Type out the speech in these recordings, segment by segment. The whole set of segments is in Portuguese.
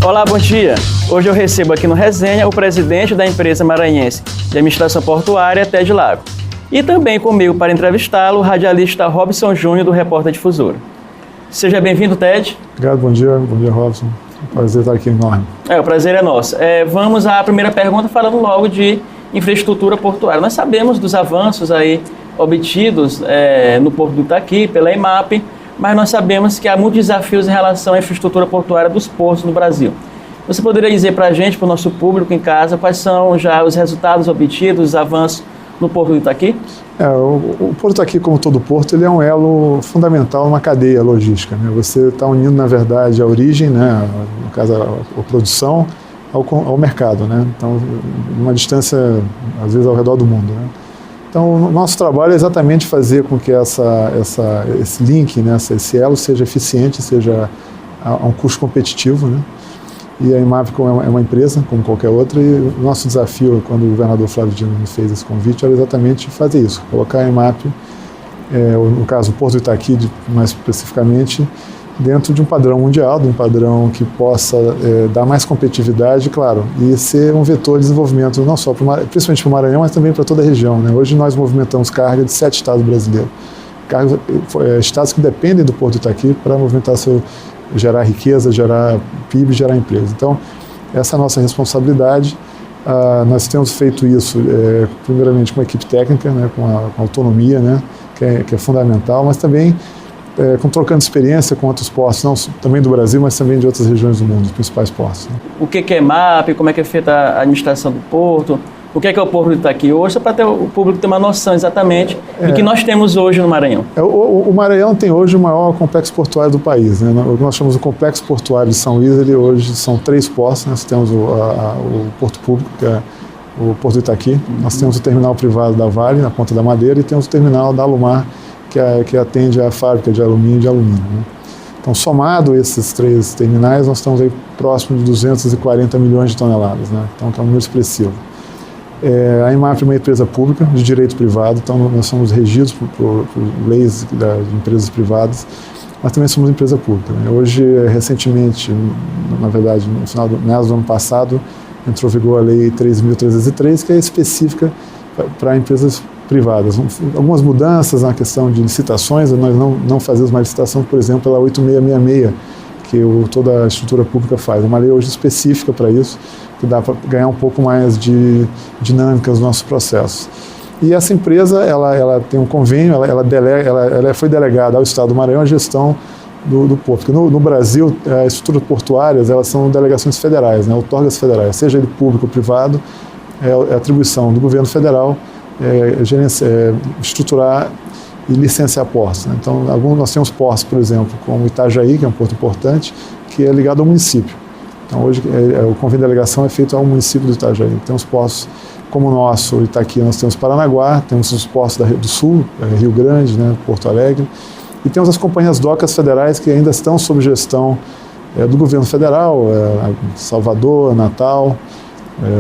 Olá, bom dia. Hoje eu recebo aqui no Resenha o presidente da empresa maranhense de administração portuária, Ted Lago. E também comigo para entrevistá-lo o radialista Robson Júnior, do Repórter Difusora. Seja bem-vindo, Ted. Obrigado, bom dia, Robson. Prazer estar aqui enorme. O prazer é nosso. Vamos à primeira pergunta, falando logo de infraestrutura portuária. Nós sabemos dos avanços aí obtidos no Porto do Itaqui, pela EMAP, mas nós sabemos que há muitos desafios em relação à infraestrutura portuária dos portos no Brasil. Você poderia dizer para a gente, para o nosso público em casa, quais são já os resultados obtidos, os avanços no Porto do Itaqui? O Porto do Itaqui, como todo porto, ele é um elo fundamental numa cadeia logística, né? Você está unindo, na verdade, a origem, né? No caso, a produção, ao mercado, né? Então, numa distância, às vezes, ao redor do mundo, né? Então, o nosso trabalho é exatamente fazer com que esse link, né, esse elo seja eficiente, seja a um custo competitivo, né? E a EMAP é uma empresa, como qualquer outra, e o nosso desafio, quando o governador Flávio Dino me fez esse convite, era exatamente fazer isso, colocar a EMAP, no caso o Porto do Itaqui, mais especificamente, dentro de um padrão mundial, de um padrão que possa dar mais competitividade, claro, e ser um vetor de desenvolvimento não só principalmente para o Maranhão, mas também para toda a região, né? Hoje nós movimentamos carga de 7 estados brasileiros, estados que dependem do Porto do Itaqui para movimentar gerar riqueza, gerar PIB, gerar emprego. Então, essa é a nossa responsabilidade. Nós temos feito isso, primeiramente, com a equipe técnica, né, com a autonomia, né, que é fundamental, mas também trocando experiência com outros portos, não também do Brasil, mas também de outras regiões do mundo, os principais portos, né. O que é MAP, como é que é feita a administração do porto, o que é o Porto do Itaqui hoje, só para o público ter uma noção exatamente do que nós temos hoje no Maranhão. O Maranhão tem hoje o maior complexo portuário do país, né? Nós chamamos o Complexo Portuário de São Luís, ele hoje são 3 portos, né? Nós temos o Porto Público, que é o Porto do Itaqui, nós temos o terminal privado da Vale, na Ponta da Madeira, e temos o terminal da Alumar, que atende a fábrica de alumínio, né? Então, somado esses 3 terminais, nós estamos aí próximo de 240 milhões de toneladas, né? Então, que é um número expressivo. A EMAP é uma empresa pública de direito privado, então nós somos regidos por leis de empresas privadas, mas também somos empresa pública, né? Hoje, recentemente, na verdade, no final do ano passado, entrou em vigor a Lei 3.303, que é específica para empresas privadas. Algumas mudanças na questão de licitações, nós não fazemos mais licitação, por exemplo, pela 8666, que toda a estrutura pública faz. É uma lei hoje específica para isso, que dá para ganhar um pouco mais de dinâmica nos nossos processos. E essa empresa, ela tem um convênio, ela foi delegada ao Estado do Maranhão a gestão do porto. Porque no Brasil, as estruturas portuárias, elas são delegações federais, né, outorgas federais, seja ele público ou privado, é atribuição do governo federal estruturar e licenciar portos, né? Então, nós temos portos, por exemplo, como Itajaí, que é um porto importante, que é ligado ao município. Então, hoje, o convênio de delegação é feito ao município do Itajaí. Temos portos como o nosso, Itaqui, nós temos Paranaguá, temos os portos do Sul, Rio Grande, né, Porto Alegre, e temos as companhias docas federais que ainda estão sob gestão do governo federal, Salvador, Natal,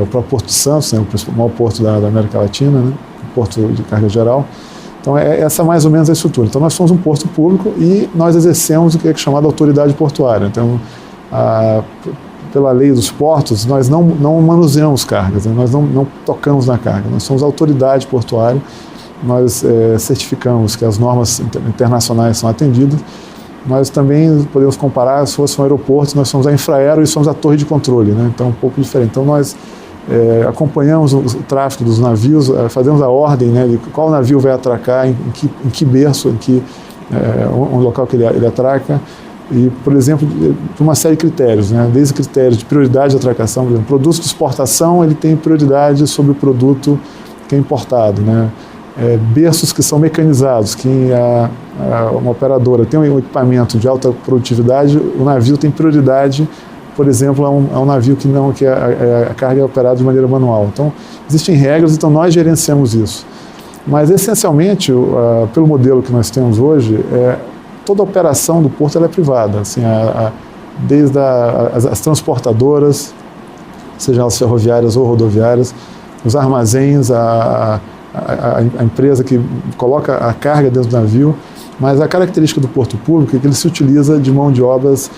o próprio Porto de Santos, né, o maior porto da América Latina, né, o porto de carga geral. Então, essa é mais ou menos a estrutura. Então, nós somos um porto público e nós exercemos o que é chamado autoridade portuária. Então, pela lei dos portos, nós não manuseamos cargas, né? Nós não tocamos na carga. Nós somos autoridade portuária, nós certificamos que as normas internacionais são atendidas, mas também podemos comparar, se fosse um aeroporto, nós somos a Infraero e somos a torre de controle, né? Então, um pouco diferente. Então, nós acompanhamos o tráfego dos navios, fazemos a ordem, né, de qual navio vai atracar, em que berço, um local que ele atraca, e, por exemplo, por uma série de critérios, né, desde critérios de prioridade de atracação, por exemplo, produtos de exportação, ele tem prioridade sobre o produto que é importado, né, berços que são mecanizados, que uma operadora tem um equipamento de alta produtividade, o navio tem prioridade, por exemplo, a um navio que a carga é operada de maneira manual. Então, existem regras, então nós gerenciamos isso. Mas, essencialmente, pelo modelo que nós temos hoje, toda a operação do porto ela é privada, assim, desde as transportadoras, sejam elas ferroviárias ou rodoviárias, os armazéns, a empresa que coloca a carga dentro do navio, Mas a característica do porto público é que ele se utiliza de mão de obras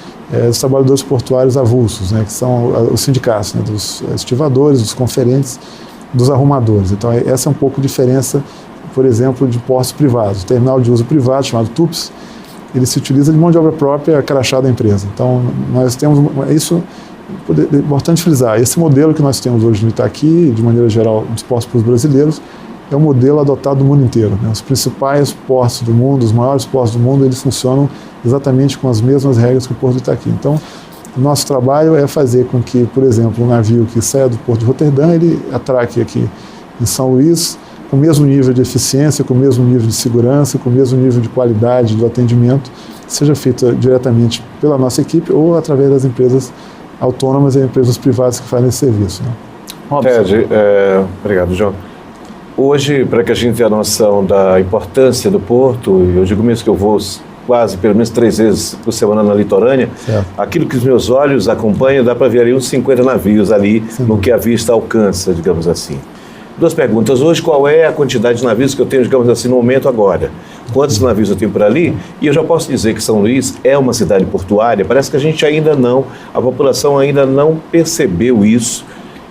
dos trabalhadores portuários avulsos, né, que são os sindicatos, né, dos estivadores, dos conferentes, dos arrumadores. Então essa é um pouco a diferença, por exemplo, de portos privados. O terminal de uso privado, chamado TUPS, ele se utiliza de mão de obra própria crachá da empresa. Então nós temos isso, é importante frisar, esse modelo que nós temos hoje no Itaqui, de maneira geral, nos portos públicos brasileiros, é um modelo adotado no mundo inteiro, né? Os principais portos do mundo, os maiores portos do mundo, eles funcionam exatamente com as mesmas regras que o Porto do Itaqui. Então, o nosso trabalho é fazer com que, por exemplo, um navio que saia do Porto de Roterdã, ele atraque aqui em São Luís, com o mesmo nível de eficiência, com o mesmo nível de segurança, com o mesmo nível de qualidade do atendimento, seja feito diretamente pela nossa equipe ou através das empresas autônomas e empresas privadas que fazem esse serviço, né? Ted, obrigado, João. Hoje, para que a gente tenha a noção da importância do porto, eu digo mesmo que eu vou quase, pelo menos 3 vezes por semana na litorânea, certo. Aquilo que os meus olhos acompanham, dá para ver ali uns 50 navios ali, sim, no que a vista alcança, digamos assim. 2 perguntas. Hoje, qual é a quantidade de navios que eu tenho, digamos assim, no momento agora? Quantos navios eu tenho por ali? E eu já posso dizer que São Luís é uma cidade portuária. Parece que a gente ainda não, a população ainda não percebeu isso.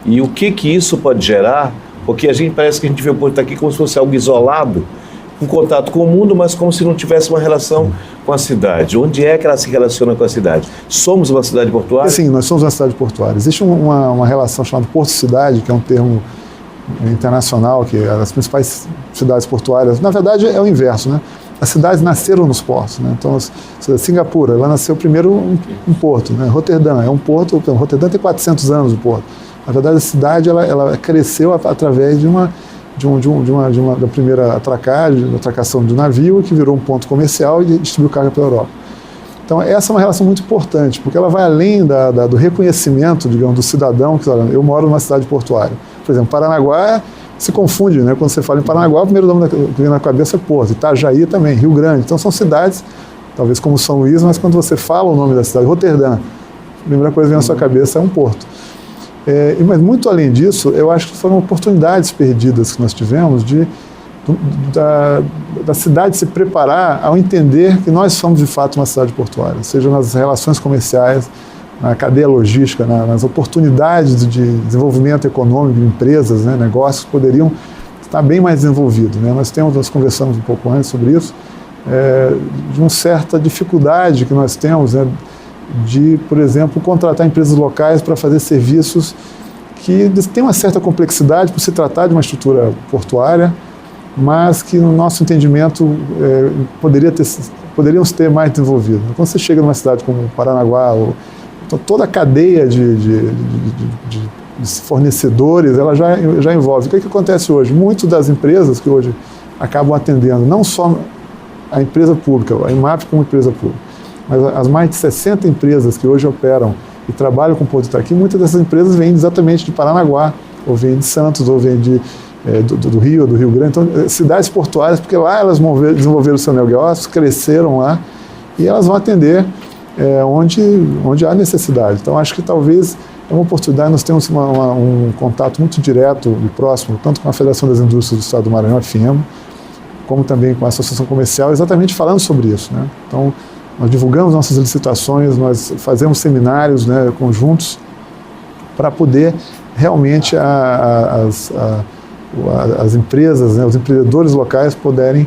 E o que isso pode gerar? Porque a gente parece que a gente vê o Porto aqui como se fosse algo isolado, um contato com o mundo, mas como se não tivesse uma relação com a cidade. Onde é que ela se relaciona com a cidade? Somos uma cidade portuária? Sim, nós somos uma cidade portuária. Existe uma relação chamada Porto-Cidade, que é um termo internacional, que as principais cidades portuárias, na verdade é o inverso, né? As cidades nasceram nos portos, né? Então, Singapura, ela nasceu primeiro um porto, né? Roterdã é um porto, Roterdã tem 400 anos o porto. Na verdade, a cidade ela cresceu através da primeira atracação do navio, que virou um ponto comercial e distribuiu carga pela Europa. Então, essa é uma relação muito importante, porque ela vai além do reconhecimento, digamos, do cidadão, que eu moro numa cidade portuária. Por exemplo, Paranaguá se confunde, né? Quando você fala em Paranaguá, o primeiro nome que vem na cabeça é Porto, Itajaí também, Rio Grande. Então, são cidades, talvez como São Luís, mas quando você fala o nome da cidade, Roterdã, a primeira coisa que vem na sua cabeça é um porto. Mas muito além disso, eu acho que foram oportunidades perdidas que nós tivemos da cidade se preparar ao entender que nós somos de fato uma cidade portuária, seja nas relações comerciais, na cadeia logística, nas oportunidades de desenvolvimento econômico de empresas, né, negócios que poderiam estar bem mais desenvolvidos, né? Nós conversamos um pouco antes sobre isso, de uma certa dificuldade que nós temos, né, de, por exemplo, contratar empresas locais para fazer serviços que têm uma certa complexidade por se tratar de uma estrutura portuária, mas que, no nosso entendimento, poderiam ter mais desenvolvido. Quando você chega numa cidade como Paranaguá, então, toda a cadeia de fornecedores, ela já envolve. O que acontece hoje? Muitas das empresas que hoje acabam atendendo, não só a empresa pública, a IMAP como empresa pública, mas as mais de 60 empresas que hoje operam e trabalham com o Porto Itaqui, muitas dessas empresas vêm exatamente de Paranaguá, ou vêm de Santos, ou vêm do Rio, do Rio Grande. Então, cidades portuárias, porque lá elas desenvolveram o seu negócio, cresceram lá, e elas vão atender onde há necessidade. Então, acho que talvez é uma oportunidade. Nós temos um contato muito direto e próximo, tanto com a Federação das Indústrias do Estado do Maranhão, a FIEMA, como também com a Associação Comercial, exatamente falando sobre isso, né? Então, nós divulgamos nossas licitações, nós fazemos seminários, né, conjuntos, para poder realmente as empresas, né, os empreendedores locais poderem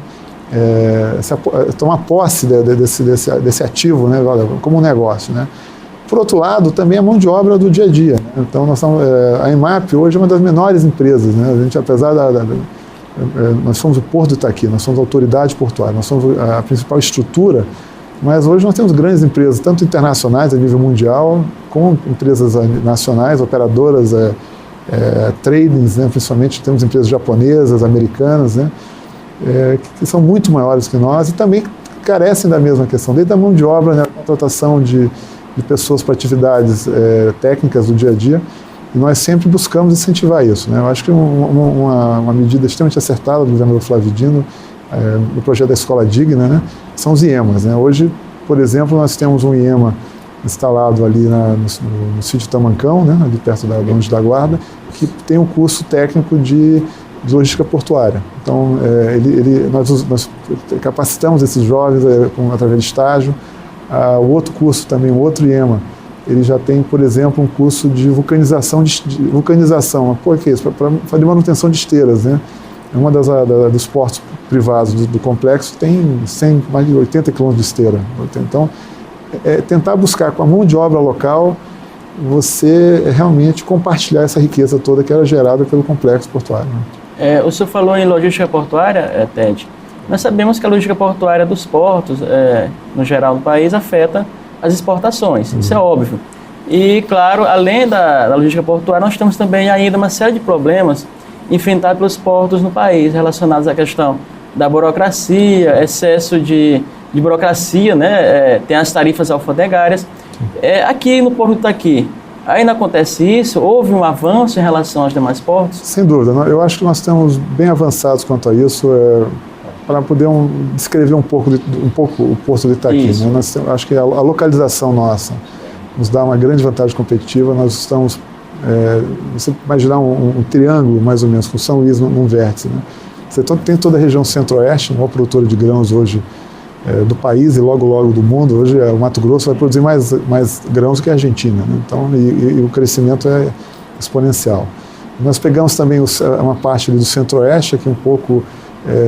tomar posse desse ativo, né, como um negócio, né. Por outro lado, também a mão de obra do dia a dia. Então, a IMAP hoje é uma das menores empresas, né. A gente, apesar nós somos o Porto do Itaqui, nós somos a autoridade portuária, nós somos a principal estrutura, mas hoje nós temos grandes empresas, tanto internacionais a nível mundial, como empresas nacionais, operadoras, tradings, né, principalmente temos empresas japonesas, americanas, né, que são muito maiores que nós e também carecem da mesma questão, desde a mão de obra, né, a contratação de pessoas para atividades técnicas do dia a dia, e nós sempre buscamos incentivar isso, né. Eu acho que uma medida extremamente acertada do governador Flávio Dino, no projeto da Escola Digna, né, são os IEMAs, né. Hoje, por exemplo, nós temos um IEMA instalado ali no sítio Tamancão, né, ali perto da Longe da Guarda, que tem um curso técnico de de logística portuária. Então, nós capacitamos esses jovens através de estágio. O outro curso também, o outro IEMA, ele já tem, por exemplo, um curso de vulcanização. Por que isso? Para fazer manutenção de esteiras, né? É uma dos portos privados do complexo, tem mais de 80 quilômetros de esteira. Então, tentar buscar com a mão de obra local, você realmente compartilhar essa riqueza toda que era gerada pelo complexo portuário. O senhor falou em logística portuária, Ted. Nós sabemos que a logística portuária dos portos, no geral do país, afeta as exportações, isso é óbvio. E, claro, além da logística portuária, nós temos também ainda uma série de problemas enfrentados pelos portos no país, relacionados à questão da burocracia, excesso de burocracia, né? Tem as tarifas alfandegárias. Aqui no Porto do Itaqui, ainda acontece isso? Houve um avanço em relação aos demais portos? Sem dúvida. Eu acho que nós estamos bem avançados quanto a isso. Para poder descrever um pouco o Porto do Itaqui. Né? Acho que a localização nossa nos dá uma grande vantagem competitiva. Nós estamos, você imaginar um triângulo, mais ou menos, com São Luís num vértice. Né? Você tem toda a região centro-oeste, a maior produtora de grãos hoje do país e logo do mundo. Hoje o Mato Grosso vai produzir mais grãos que a Argentina. Né? Então, e o crescimento é exponencial. Nós pegamos também uma parte ali do centro-oeste, aqui um pouco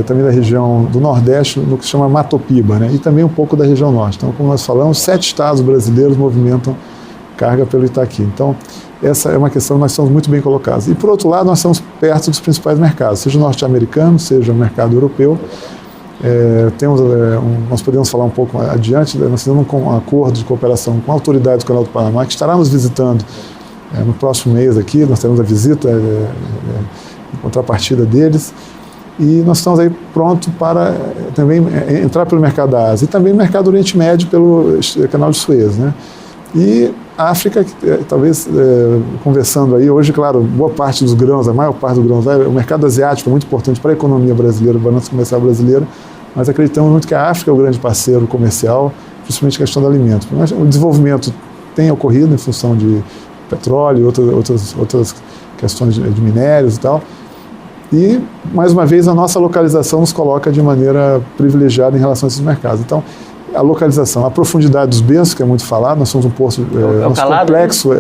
também da região do Nordeste, no que se chama Matopiba, né? E também um pouco da região Norte. Então, como nós falamos, 7 estados brasileiros movimentam carga pelo Itaqui. Então, essa é uma questão que nós estamos muito bem colocados. E, por outro lado, nós estamos perto dos principais mercados, seja o norte-americano, seja o mercado europeu. Nós podemos falar um pouco adiante, nós fizemos um acordo de cooperação com a autoridade do Canal do Panamá, que estará nos visitando no próximo mês aqui. Nós teremos a visita em contrapartida deles. E nós estamos aí prontos para também entrar pelo mercado da Ásia e também o mercado do Oriente Médio pelo Canal de Suez, né? E a África, talvez conversando aí, hoje, claro, boa parte dos grãos, a maior parte dos grãos, o mercado asiático é muito importante para a economia brasileira, para a balança comercial brasileira, mas acreditamos muito que a África é o grande parceiro comercial, principalmente a questão do alimento. Mas o desenvolvimento tem ocorrido em função de petróleo e outras questões de minérios e tal. E, mais uma vez, a nossa localização nos coloca de maneira privilegiada em relação a esses mercados. Então, a localização, a profundidade dos berços, que é muito falado, nós somos um porto complexo.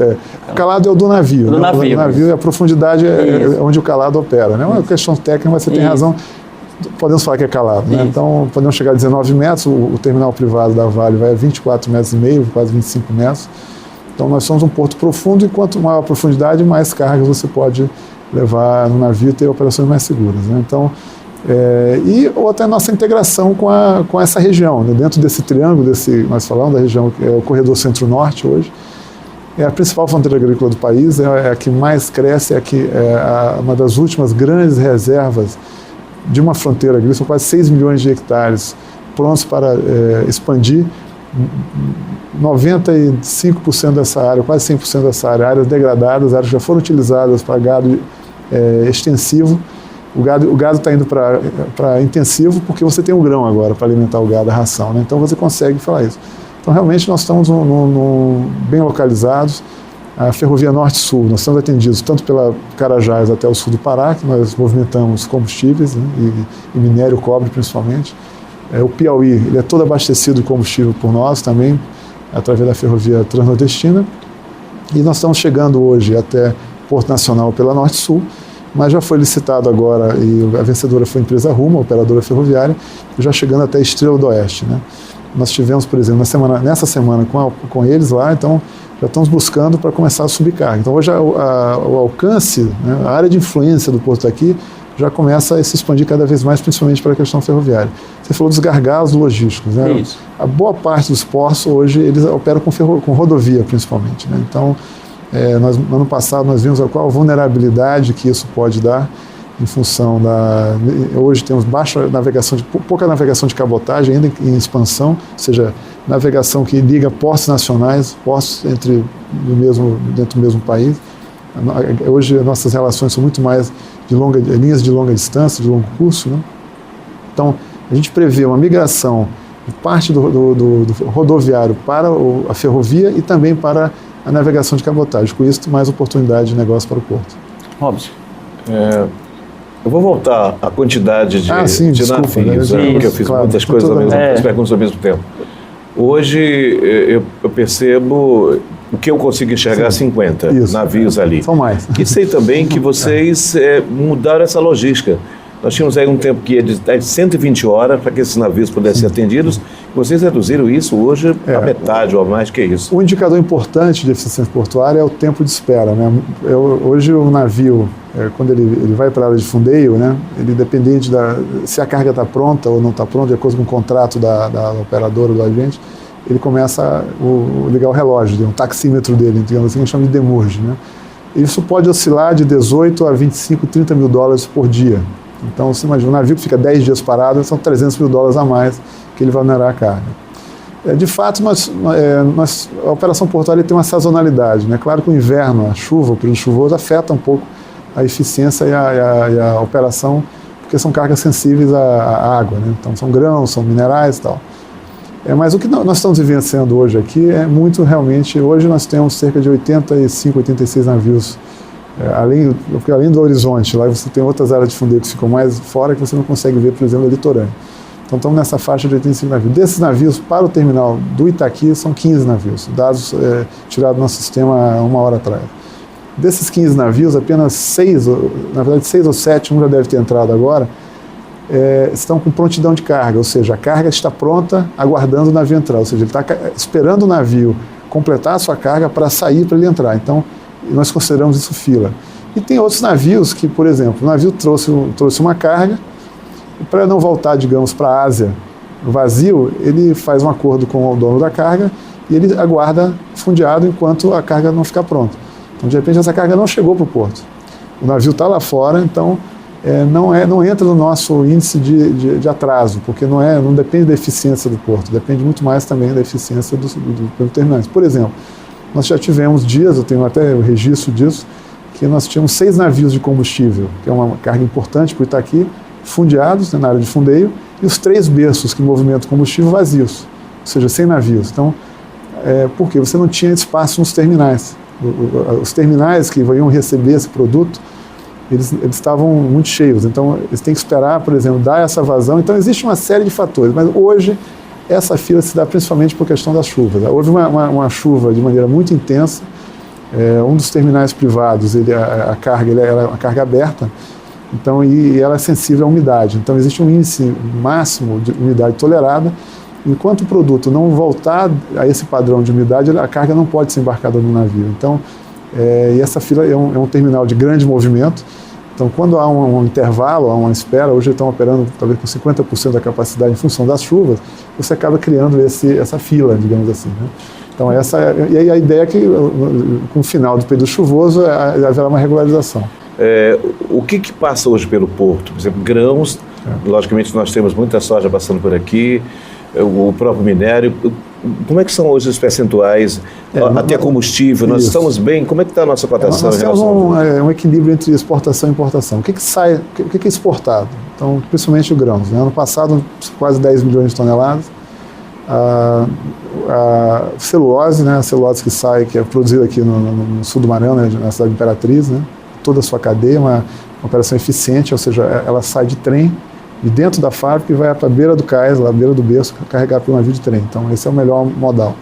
O calado é o do navio. O navio e a profundidade é onde o calado opera. Né? Uma questão técnica, mas você tem razão. Podemos falar que é calado. Né? Então, podemos chegar a 19 metros, o terminal privado da Vale vai a 24,5 metros, quase 25 metros. Então, nós somos um porto profundo e quanto maior a profundidade, mais cargas você pode levar no navio e ter operações mais seguras. Né? Então, e outra é a nossa integração com essa região, né? Dentro desse triângulo, nós falamos da região que é o corredor centro-norte hoje, é a principal fronteira agrícola do país, é a que mais cresce, uma das últimas grandes reservas de uma fronteira agrícola, são quase 6 milhões de hectares prontos para expandir. 95% dessa área, quase 100% dessa área, áreas degradadas, áreas que já foram utilizadas para gado extensivo. O gado está indo para intensivo porque você tem um grão agora para alimentar o gado, a ração, né? Então você consegue falar isso. Então realmente nós estamos bem localizados. A ferrovia Norte-Sul, nós estamos atendidos tanto pela Carajás até o sul do Pará, que nós movimentamos combustíveis, né? e minério, cobre principalmente. O Piauí, ele é todo abastecido de combustível por nós também, através da ferrovia Transnordestina. E nós estamos chegando hoje até Porto Nacional pela Norte-Sul, mas já foi licitado agora, e a vencedora foi a empresa Rumo, a operadora ferroviária, já chegando até Estrela do Oeste. Né? Nós tivemos, por exemplo, nessa semana com eles lá, então já estamos buscando para começar a subir carga. Então hoje o alcance, né, a área de influência do Porto aqui já começa a se expandir cada vez mais, principalmente para a questão ferroviária. Você falou dos gargalos logísticos. Né? Isso. A boa parte dos portos hoje eles operam com rodovia, principalmente. Né? Então, no ano passado nós vimos qual a vulnerabilidade que isso pode dar em função hoje temos pouca navegação de cabotagem ainda em expansão, ou seja, navegação que liga portos nacionais, portos dentro do mesmo país. Hoje as nossas relações são muito mais linhas de longa distância, de longo curso. Né? Então, a gente prevê uma migração de parte do rodoviário para a ferrovia e também para a navegação de cabotagem. Com isso, mais oportunidade de negócio para o porto. Robson. Eu vou voltar à quantidade de desculpa, navios, porque eu fiz muitas coisas muitas perguntas ao mesmo tempo. Hoje eu percebo o que eu consigo enxergar 50 navios ali. São mais. E sei também que vocês mudaram essa logística. Nós tínhamos aí um tempo que ia de 120 horas para que esses navios pudessem ser atendidos. Vocês reduziram isso hoje a metade ou a mais que isso. Um indicador importante de eficiência portuária é o tempo de espera, né? Hoje o navio, quando ele vai para a área de fundeio, né, ele dependente se a carga está pronta ou não está pronta, de acordo com o contrato da operadora ou do agente, ele começa a ligar o relógio, um taxímetro dele, digamos assim, que a gente chama de demurge, né? Isso pode oscilar de 18 a 25, 30 mil dólares por dia. Então, você imagina, um navio que fica 10 dias parado, são 300 mil dólares a mais que ele vai onerar a carga. De fato, a operação portuária tem uma sazonalidade, né? Claro que o inverno, a chuva, o período chuvoso, afeta um pouco a eficiência e a operação, porque são cargas sensíveis à água, né? Então, são grãos, são minerais e tal. Mas o que nós estamos vivenciando hoje aqui é muito realmente... Hoje nós temos cerca de 85, 86 navios, além do horizonte. Lá você tem outras áreas de fundeio que ficam mais fora, que você não consegue ver, por exemplo, a litorânea. Então estamos nessa faixa de 85 navios. Desses navios, para o terminal do Itaqui, são 15 navios, dados tirados do nosso sistema há uma hora atrás. Desses 15 navios, apenas 6, na verdade 6 ou 7, um já deve ter entrado agora, estão com prontidão de carga, ou seja, a carga está pronta, aguardando o navio entrar, ou seja, ele está esperando o navio completar a sua carga para sair, para ele entrar. Então, nós consideramos isso fila. E tem outros navios que, por exemplo, o navio trouxe uma carga, e para não voltar, digamos, para a Ásia vazio, ele faz um acordo com o dono da carga e ele aguarda fundeado enquanto a carga não ficar pronta. Então, de repente, essa carga não chegou para o porto. O navio está lá fora, então não entra no nosso índice de atraso, porque não depende da eficiência do porto, depende muito mais também da eficiência do terminante. Por exemplo, nós já tivemos dias, eu tenho até o registro disso, que nós tínhamos 6 navios de combustível, que é uma carga importante para o Itaqui, fundeados, né, na área de fundeio, e os 3 berços que movimentam combustível vazios, ou seja, sem navios. Então, por quê? Você não tinha espaço nos terminais. Os terminais que iam receber esse produto, eles estavam muito cheios, então eles têm que esperar, por exemplo, dar essa vazão. Então existe uma série de fatores, mas hoje essa fila se dá principalmente por questão das chuvas. Houve uma chuva de maneira muito intensa, um dos terminais privados, a carga era uma carga aberta, então, e ela é sensível à umidade, então existe um índice máximo de umidade tolerada. Enquanto o produto não voltar a esse padrão de umidade, a carga não pode ser embarcada no navio. Então, e essa fila é um terminal de grande movimento. Então, quando há um intervalo, há uma espera, hoje estão operando talvez com 50% da capacidade em função das chuvas, você acaba criando essa fila, digamos assim, né? Então, e aí a ideia é que com o final do período chuvoso haverá uma regularização. O que passa hoje pelo porto? Por exemplo, grãos, logicamente nós temos muita soja passando por aqui, o próprio minério. Como é que são hoje os percentuais, até combustível? Nós estamos bem? Como é que está a nossa cotação? Nós temos um equilíbrio entre exportação e importação. O que sai, o que é exportado? Então, principalmente o grãos, né? Ano passado, quase 10 milhões de toneladas. A celulose, né? A celulose que sai, que é produzida aqui no sul do Maranhão, né? Na cidade de Imperatriz, né? Toda a sua cadeia, uma operação eficiente, ou seja, ela sai de trem, de dentro da fábrica e vai para a beira do cais, lá à beira do berço, carregar para um navio de trem. Então, esse é o melhor modal.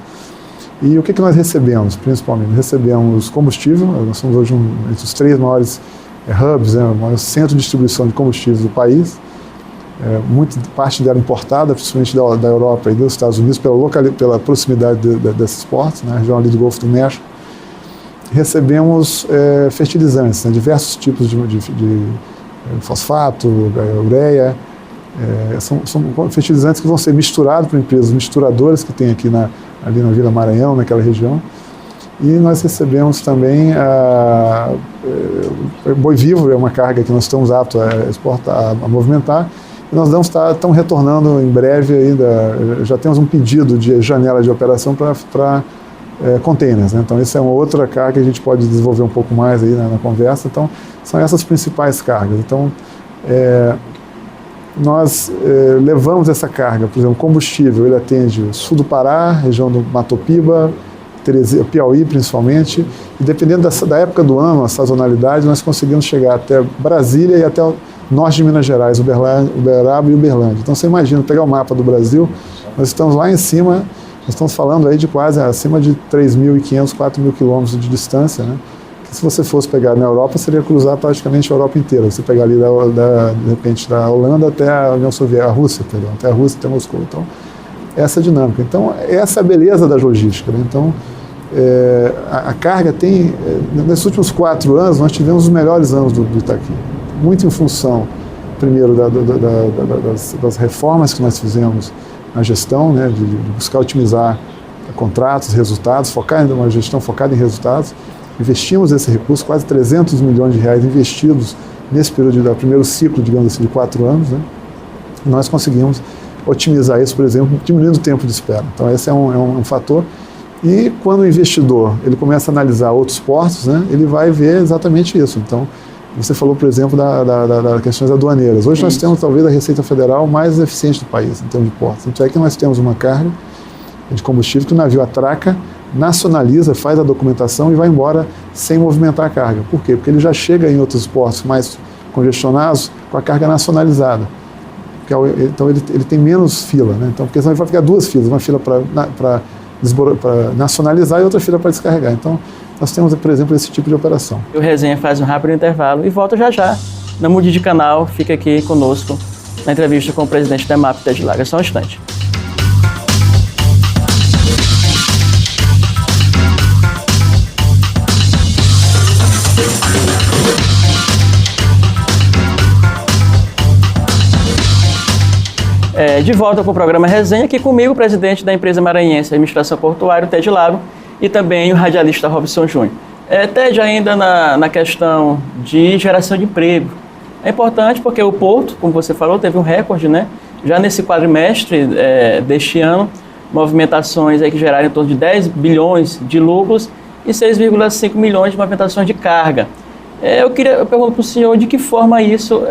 E o que nós recebemos, principalmente? Nós recebemos combustível, nós somos hoje entre os 3 maiores hubs, né, o maior centro de distribuição de combustíveis do país, muita parte dela importada, principalmente da Europa e dos Estados Unidos, pela proximidade desses portos, na região ali do Golfo do México. Recebemos fertilizantes, né, diversos tipos de fosfato, ureia, são fertilizantes que vão ser misturados por empresas misturadoras que tem aqui ali na Vila Maranhão, naquela região. E nós recebemos também boi vivo, é uma carga que nós estamos aptos a exportar, a movimentar, e nós estamos retornando em breve ainda, já temos um pedido de janela de operação para containers, né? Então, essa é uma outra carga que a gente pode desenvolver um pouco mais aí na conversa. Então, são essas principais cargas. Então, nós levamos essa carga, por exemplo, combustível, ele atende o sul do Pará, região do Mato Piba, Piauí principalmente, e dependendo da época do ano, a sazonalidade, nós conseguimos chegar até Brasília e até o norte de Minas Gerais, Uberaba e Uberlândia. Então você imagina, pegar o mapa do Brasil, nós estamos lá em cima, nós estamos falando aí de quase acima de 3.500, 4.000 quilômetros de distância, né? Que se você fosse pegar na Europa, seria cruzar praticamente a Europa inteira. Você pegar ali, de repente, da Holanda até a União Soviética, a Rússia, perdão, até a Rússia, até Moscou. Então, essa é a dinâmica. Então, essa é a beleza da logística, né? Então, a carga tem... nesses últimos 4 anos, nós tivemos os melhores anos do Itaqui. Muito em função, primeiro, das reformas que nós fizemos na gestão, né, de buscar otimizar contratos, resultados, focar em uma gestão focada em resultados. Investimos esse recurso, quase 300 milhões de reais investidos nesse período do primeiro ciclo, digamos assim, de 4 anos, né? Nós conseguimos otimizar isso, por exemplo, diminuindo o tempo de espera. Então esse é um fator. E quando o investidor ele começa a analisar outros portos, né, ele vai ver exatamente isso. Então, você falou, por exemplo, das questões aduaneiras. Hoje nós temos talvez a Receita Federal mais eficiente do país em termos de portos. Então é que nós temos uma carga de combustível que o navio atraca, nacionaliza, faz a documentação e vai embora sem movimentar a carga. Por quê? Porque ele já chega em outros portos mais congestionados com a carga nacionalizada. Então ele tem menos fila, né? Então, porque senão ele vai ficar 2 filas, uma fila para nacionalizar e outra fila para descarregar. Então, nós temos, por exemplo, esse tipo de operação. O Resenha faz um rápido intervalo e volta já já. Não mude de canal, fica aqui conosco na entrevista com o presidente da EMAP, Ted Lager. Só um instante. De volta com o programa Resenha, aqui comigo o presidente da empresa maranhense de administração portuária, Ted Lager, e também o radialista Robson Júnior. Ted, ainda na questão de geração de emprego. É importante porque o Porto, como você falou, teve um recorde, né? Já nesse quadrimestre deste ano, movimentações aí que geraram em torno de 10 bilhões de lucros e 6,5 milhões de movimentações de carga. Eu pergunto para o senhor de que forma isso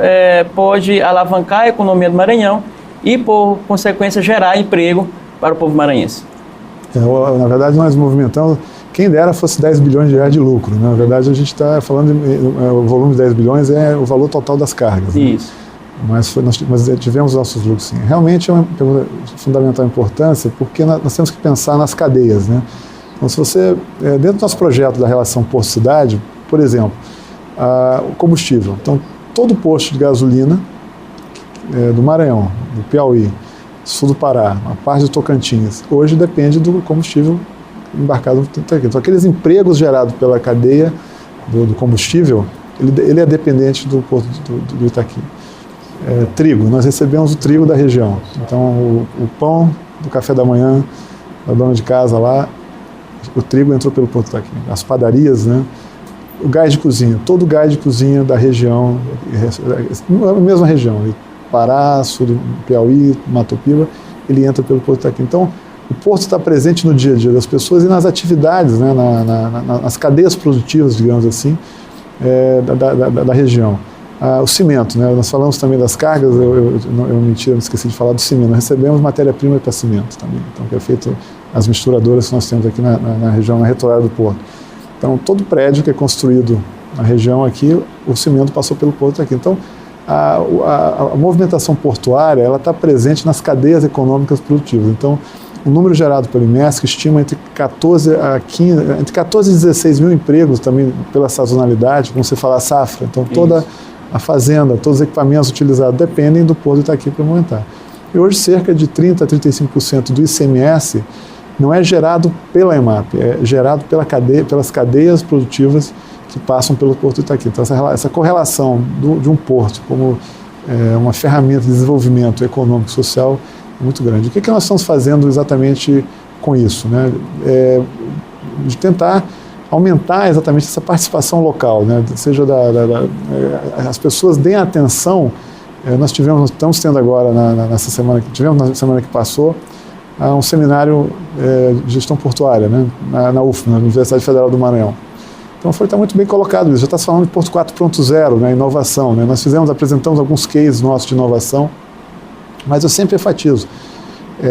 pode alavancar a economia do Maranhão e, por consequência, gerar emprego para o povo maranhense. Na verdade, nós movimentamos, quem dera fosse 10 bilhões de reais de lucro. Né? Na verdade, a gente está falando, o volume de 10 bilhões é o valor total das cargas. Isso. Né? Mas tivemos nossos lucros, sim. Realmente é uma pergunta de fundamental importância, porque nós temos que pensar nas cadeias. Né? Então, se você, dentro do nosso projeto da relação posto-cidade, por exemplo, o combustível. Então, todo posto de gasolina do Maranhão, do Piauí, sul do Pará, a parte do Tocantins, hoje depende do combustível embarcado no Itaqui. Então, aqueles empregos gerados pela cadeia do combustível, ele é dependente do porto do Itaqui. Trigo, nós recebemos o trigo da região. Então, o pão do café da manhã, da dona de casa lá, o trigo entrou pelo porto do Itaqui. As padarias, né? O gás de cozinha, todo o gás de cozinha da região, a mesma região, Pará, sul do Piauí, Mato Piba, ele entra pelo porto Itaqui. Então, o porto está presente no dia a dia das pessoas e nas atividades, né, nas cadeias produtivas, digamos assim, da região. O cimento, né, nós falamos também das cargas, eu esqueci de falar do cimento. Nós recebemos matéria-prima para cimento também, então, que é feito nas misturadoras que nós temos aqui na região, na retorária do porto. Então, todo prédio que é construído na região aqui, o cimento passou pelo porto aqui. Então, a movimentação portuária ela está presente nas cadeias econômicas produtivas. Então, o número gerado pelo IMESC estima entre 14 e 16 mil empregos também pela sazonalidade, como você fala, a safra. Então, toda a fazenda, todos os equipamentos utilizados dependem do porto de Itaqui para movimentar. E hoje, cerca de 30% a 35% do ICMS não é gerado pela EMAP, é gerado pelas cadeias produtivas que passam pelo porto de Itaqui. Então, essa correlação de um porto como uma ferramenta de desenvolvimento econômico e social é muito grande. O que nós estamos fazendo exatamente com isso? Né? De tentar aumentar exatamente essa participação local, né? Seja as pessoas deem atenção. Nós estamos tendo agora, nessa semana, na semana que passou, um seminário de gestão portuária, né? na UFMA, na Universidade Federal do Maranhão. Então está muito bem colocado isso. Já está falando de Porto 4.0, né, inovação. Né? Nós apresentamos alguns cases nossos de inovação, mas eu sempre enfatizo.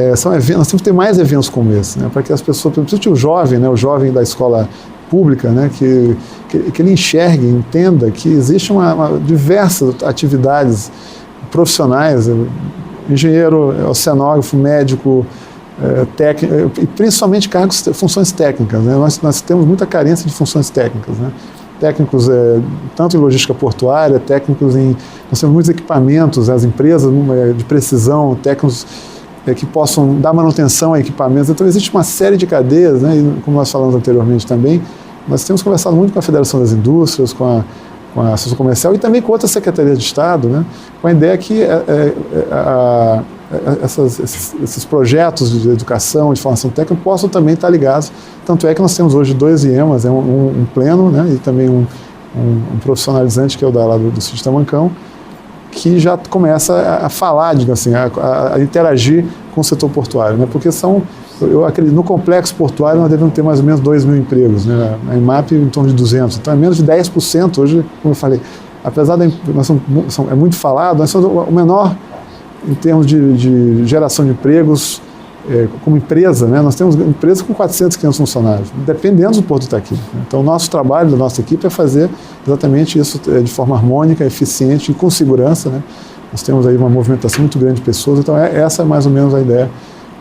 nós temos que ter mais eventos como esse, né, para que as pessoas, principalmente o jovem, né, o jovem da escola pública, né, que ele enxergue, entenda que existe diversas atividades profissionais, engenheiro, oceanógrafo, médico, técnico, e principalmente funções técnicas, né, nós temos muita carência de funções técnicas, né, técnicos tanto em logística portuária, técnicos nós temos muitos equipamentos, as empresas de precisão, técnicos que possam dar manutenção a equipamentos. Então existe uma série de cadeias, né, e como nós falamos anteriormente também, nós temos conversado muito com a Federação das Indústrias, com a Associação Comercial e também com outras secretarias de Estado, né, com a ideia que esses projetos de educação, de formação técnica possam também estar ligados. Tanto é que nós temos hoje 2 IEMAs, um pleno, né, e também um profissionalizante, que é o lá do Sítio Tamancão, que já começa a falar, digamos assim, a interagir com o setor portuário, né, porque eu acredito, no complexo portuário nós devemos ter mais ou menos 2.000 empregos, né, na IMAP em torno de 200, então é menos de 10% hoje, como eu falei, apesar é muito falado, nós somos o menor em termos de geração de empregos como empresa, né, nós temos empresas com 400, 500 funcionários, dependendo do Porto Itaqui. Então o nosso trabalho, da nossa equipe, é fazer exatamente isso de forma harmônica, eficiente e com segurança, né. Nós temos aí uma movimentação muito grande de pessoas, então essa é mais ou menos a ideia.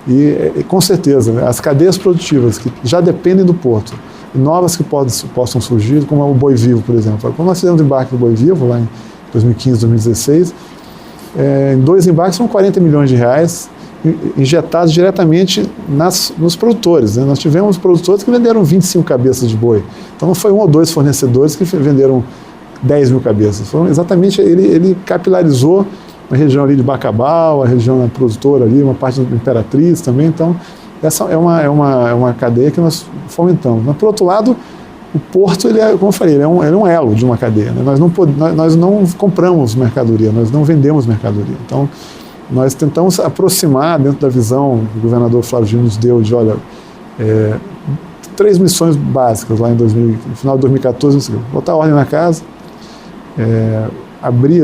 E com certeza, né, as cadeias produtivas que já dependem do porto, e novas que possam surgir, como o Boi Vivo, por exemplo. Quando nós fizemos o embarque do Boi Vivo, lá em 2015, 2016, em 2 embarques são 40 milhões de reais injetados diretamente nos produtores, né? Nós tivemos produtores que venderam 25 cabeças de boi. Então não foi 1 ou 2 fornecedores que venderam 10 mil cabeças. Foram exatamente, ele capilarizou a região ali de Bacabal, a região produtora ali, uma parte da Imperatriz também. Então essa é uma cadeia que nós fomentamos. Mas, por outro lado, o porto, como eu falei, ele é um elo de uma cadeia, né? Nós não compramos mercadoria, nós não vendemos mercadoria. Então, nós tentamos aproximar, dentro da visão que o governador Flávio Dino nos deu, de, 3 missões básicas lá no final de 2014, botar ordem na casa,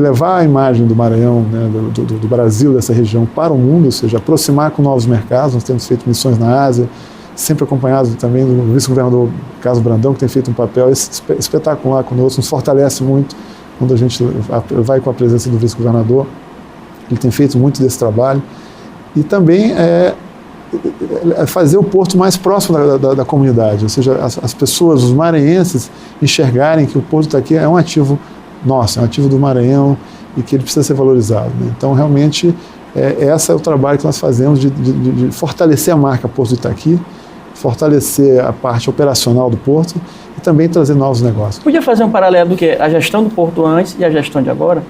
levar a imagem do Maranhão, né, do Brasil, dessa região, para o mundo, ou seja, aproximar com novos mercados. Nós temos feito missões na Ásia, sempre acompanhado também do vice-governador Carlos Brandão, que tem feito um papel espetacular conosco, nos fortalece muito quando a gente vai com a presença do vice-governador. Ele tem feito muito desse trabalho. E também fazer o porto mais próximo da comunidade, ou seja, as pessoas, os maranhenses, enxergarem que o Porto Itaqui é um ativo nosso, é um ativo do Maranhão e que ele precisa ser valorizado, né? Então, realmente, esse é o trabalho que nós fazemos de fortalecer a marca Porto Itaqui, fortalecer a parte operacional do porto e também trazer novos negócios. Podia fazer um paralelo do que a gestão do porto antes e a gestão de agora?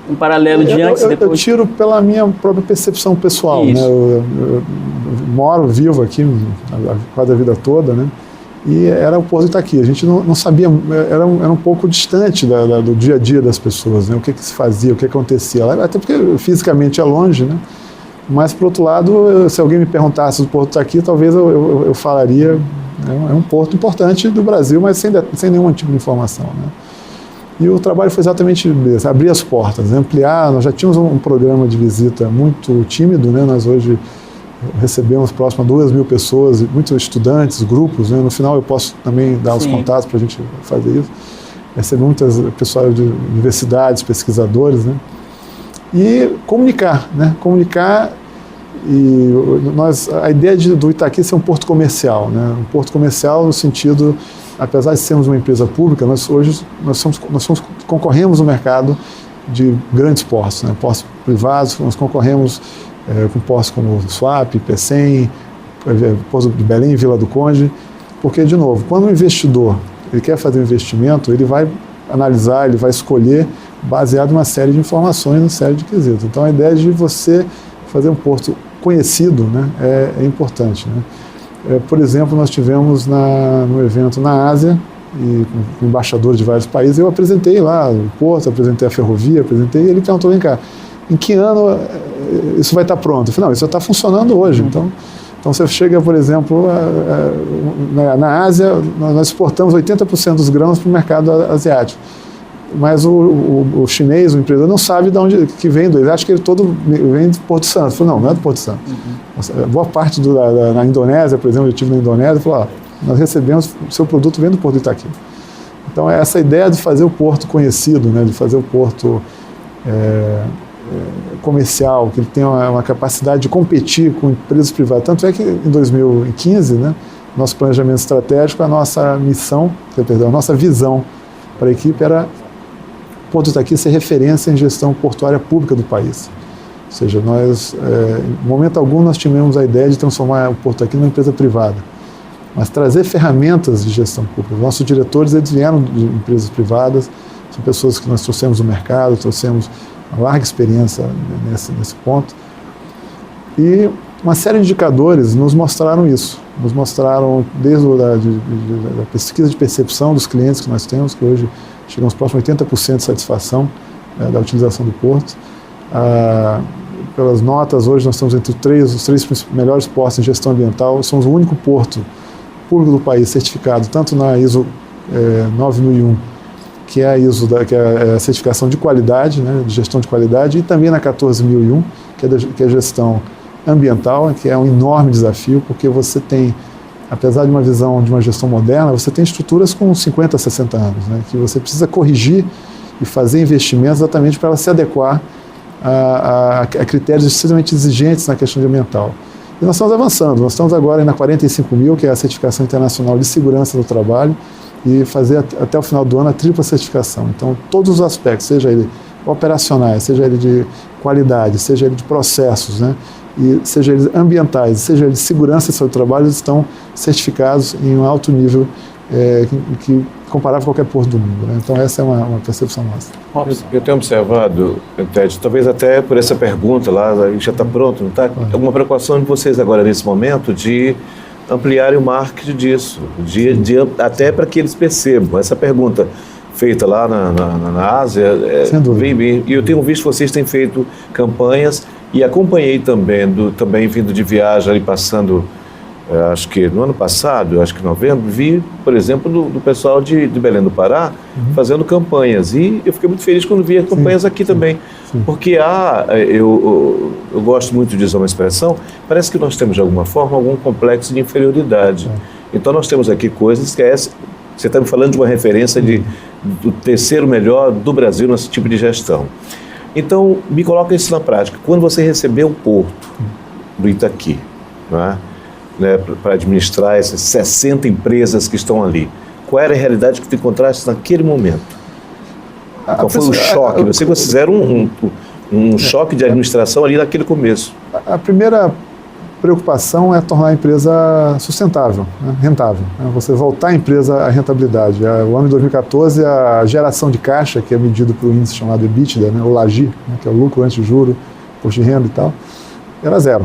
Um paralelo de antes e depois? Eu tiro pela minha própria percepção pessoal, né? Eu vivo aqui quase a vida toda, né? E era o Porto Itaqui. A gente não sabia, era um pouco distante do dia a dia das pessoas, né? O que se fazia, o que acontecia lá, até porque fisicamente é longe, né? Mas, por outro lado, se alguém me perguntasse do Porto Itaqui, talvez eu falaria, é um porto importante do Brasil, mas sem nenhum tipo de informação, né? E o trabalho foi exatamente isso, abrir as portas, ampliar. Nós já tínhamos um programa de visita muito tímido, né? Nós hoje recebemos próximo a 2.000 pessoas, muitos estudantes, grupos, né? No final eu posso também dar os contatos para a gente fazer isso. Receber muitas pessoas de universidades, pesquisadores, né? E comunicar, né? Comunicar, e a ideia do Itaqui ser um porto comercial, né? Um porto comercial no sentido, apesar de sermos uma empresa pública, nós concorremos no mercado de grandes portos, né? Portos privados, nós concorremos com portos como o Suape, Pecém, Porto de Belém, Vila do Conde, porque, de novo, quando o investidor ele quer fazer um investimento, ele vai analisar, ele vai escolher baseado em uma série de informações, uma série de quesitos. Então, a ideia de você fazer um porto conhecido, né, é importante, né? Por exemplo, nós tivemos no evento na Ásia, e com embaixadores de vários países, eu apresentei lá o porto, apresentei a ferrovia, e ele perguntou, vem cá, em que ano isso vai estar pronto? Eu falei, não, isso já está funcionando hoje. Então você chega, por exemplo, na Ásia, nós exportamos 80% dos grãos para o mercado asiático. Mas o chinês, o empreendedor, não sabe de onde que vem, ele acha que ele todo vem de Porto Santo. Eu falei, não é do Porto Santo. boa parte na Indonésia, por exemplo, eu estive na Indonésia e falei, nós recebemos o seu produto vem do Porto do Itaqui. Então, essa ideia de fazer o porto conhecido, né, de fazer o porto comercial, que ele tenha uma capacidade de competir com empresas privadas. Tanto é que em 2015, né, nosso planejamento estratégico, a nossa missão, a nossa visão para a equipe era o Porto do Itaqui ser referência em gestão portuária pública do país. Ou seja, nós, em momento algum, nós tínhamos a ideia de transformar o Porto do Itaqui numa empresa privada, mas trazer ferramentas de gestão pública. Os nossos diretores, eles vieram de empresas privadas, são pessoas que nós trouxemos do mercado, trouxemos uma larga experiência nesse ponto. E uma série de indicadores nos mostraram isso. Nos mostraram desde a pesquisa de percepção dos clientes que nós temos, que hoje chegamos próximo a 80% de satisfação da utilização do porto. Pelas notas, hoje nós estamos entre os três melhores portos em gestão ambiental. Somos o único porto público do país certificado, tanto na ISO 9001, que é a certificação de qualidade, né, de gestão de qualidade, e também na 14001, que é a gestão ambiental, que é um enorme desafio, porque você tem, apesar de uma visão de uma gestão moderna, você tem estruturas com 50, 60 anos, né, que você precisa corrigir e fazer investimentos exatamente para ela se adequar a critérios extremamente exigentes na questão ambiental. E nós estamos avançando, nós estamos agora na 45000, que é a certificação internacional de segurança do trabalho, e fazer até o final do ano a tripla certificação. Então, todos os aspectos, seja ele operacionais, seja ele de qualidade, seja ele de processos, né, e seja eles ambientais, seja ele de segurança e saúde do trabalho, eles estão certificados em um alto nível que comparável a qualquer porto do mundo, né? Então, essa é uma percepção nossa. Eu tenho observado, Ted, talvez até por essa pergunta lá, já está pronto, não está? Alguma preocupação de vocês agora nesse momento de ampliarem o marketing disso, até para que eles percebam. Essa pergunta feita lá na Ásia, e eu tenho visto que vocês têm feito campanhas e acompanhei também vindo de viagem ali passando, acho que no ano passado, acho que em novembro, vi, por exemplo, do pessoal de Belém do Pará fazendo campanhas, e eu fiquei muito feliz quando vi as campanhas aqui também, porque eu gosto muito de usar uma expressão, parece que nós temos de alguma forma algum complexo de inferioridade. Então nós temos aqui coisas que você está me falando de uma referência do terceiro melhor do Brasil nesse tipo de gestão. Então, me coloca isso na prática. Quando você recebeu o porto do Itaqui, não é? Né, para administrar essas 60 empresas que estão ali, qual era a realidade que tu encontraste naquele momento? Qual foi o choque? Vocês fizeram um choque de administração ali naquele começo. A primeira preocupação é tornar a empresa sustentável, né, rentável. Né, você voltar a empresa à rentabilidade. O ano de 2014, a geração de caixa, que é medido por um índice chamado EBITDA, né, o LAGI, né, que é o lucro antes de juros, imposto de renda e tal, era zero.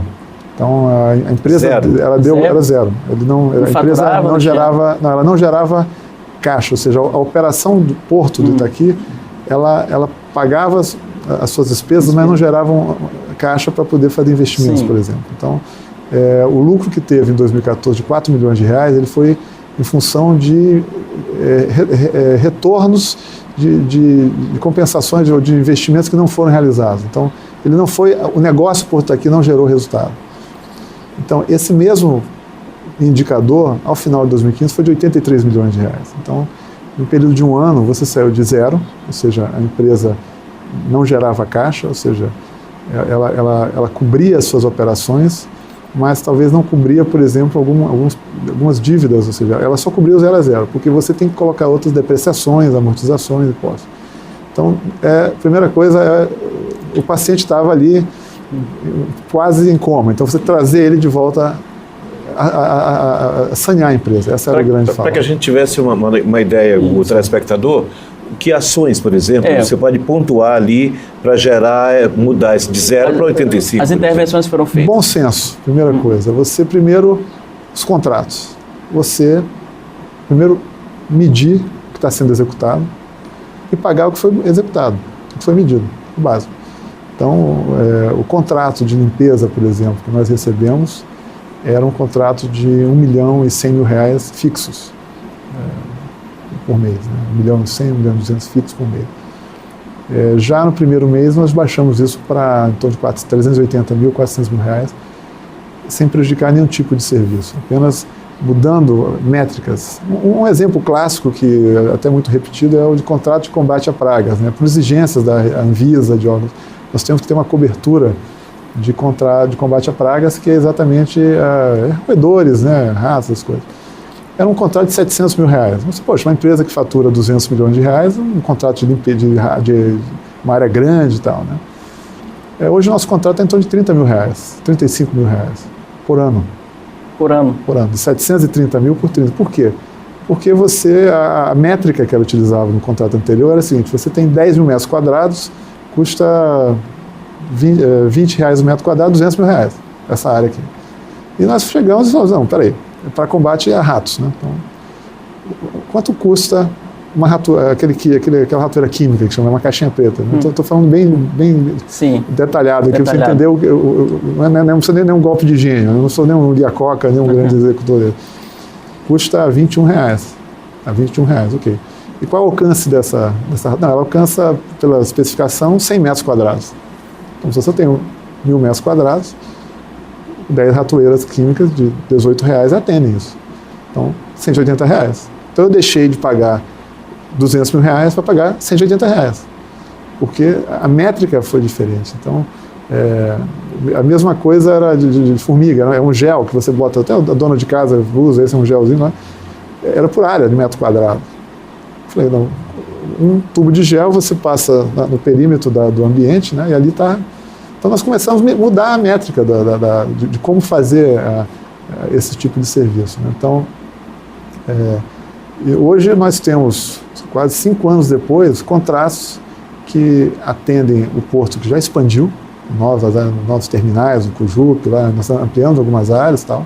Então, a empresa era zero. A empresa ela não gerava caixa, ou seja, a operação do porto do Itaqui, ela pagava as suas despesas, mas não gerava caixa para poder fazer investimentos, por exemplo. Então, o lucro que teve em 2014 de 4 milhões de reais, ele foi em função de retornos de compensações de investimentos que não foram realizados. Então, o negócio por Itaqui não gerou resultado. Então, esse mesmo indicador, ao final de 2015, foi de 83 milhões de reais. Então, no período de um ano, você saiu de zero, ou seja, a empresa não gerava caixa, ou seja, ela cobria as suas operações, mas talvez não cobria, por exemplo, algumas dívidas, ou seja, ela só cobria o 0 a 0, porque você tem que colocar outras depreciações, amortizações e impostos. Então, a primeira coisa o paciente estava ali quase em coma, então você trazer ele de volta a sanear a empresa, essa era a grande fala. Para que a gente tivesse uma ideia, o telespectador, que ações, por exemplo, você pode pontuar ali para mudar esse de 0 para 85? As intervenções foram feitas. Bom senso, primeira coisa. Você primeiro, os contratos. Você primeiro medir o que está sendo executado e pagar o que foi executado, o que foi medido, o básico. Então, o contrato de limpeza, por exemplo, que nós recebemos, era um contrato de R$1.100.000 fixos por mês, né? R$1.100.000, R$1.200.000 fixos por mês. Já no primeiro mês, nós baixamos isso para em torno de R$380.000, R$400.000. sem prejudicar nenhum tipo de serviço, apenas mudando métricas. Um exemplo clássico, que é até muito repetido, é o de contrato de combate a pragas, né? Por exigências da Anvisa, de órgãos, nós temos que ter uma cobertura de contrato de combate a pragas, que é exatamente roedores, né? Raças, essas coisas. Era um contrato de R$700 mil. Mas, poxa, uma empresa que fatura R$200 milhões, um contrato de limpeza de uma área grande e tal, né? Hoje o nosso contrato é em torno de R$30 mil, R$35 mil por ano. Por ano? Por ano, de 730 mil por 30. Por quê? Porque a métrica que ela utilizava no contrato anterior era a seguinte: você tem 10 mil metros quadrados, custa R$20 o metro quadrado, R$200 mil, essa área aqui. E nós chegamos e falamos, não, peraí, é para combate a ratos, né? Então, quanto custa aquela ratoeira química que chama uma caixinha preta? Estou falando bem Sim, detalhado aqui, você entendeu? Não precisa nem um golpe de gênio, eu não sou nem um Liacoca, nem um grande executor dele. Custa R$21. R$21, ok. E qual é o alcance dessa? Não, ela alcança, pela especificação, 100 metros quadrados. Então, se você tem 1.000 metros quadrados, 10 ratoeiras químicas de R$18 atendem isso. Então, R$180. Então, eu deixei de pagar R$200 mil para pagar R$180, porque a métrica foi diferente. Então, a mesma coisa era de formiga, né? É um gel que você bota, até a dona de casa usa, esse é um gelzinho, né? Era por área de metro quadrado. Falei, não, um tubo de gel você passa no perímetro do ambiente, né? E ali está. Então nós começamos a mudar a métrica de como fazer esse tipo de serviço, né? Então, hoje nós temos, quase 5 anos depois, contratos que atendem o porto que já expandiu, novos terminais, o Cujup, lá nós estamos ampliando algumas áreas e tal.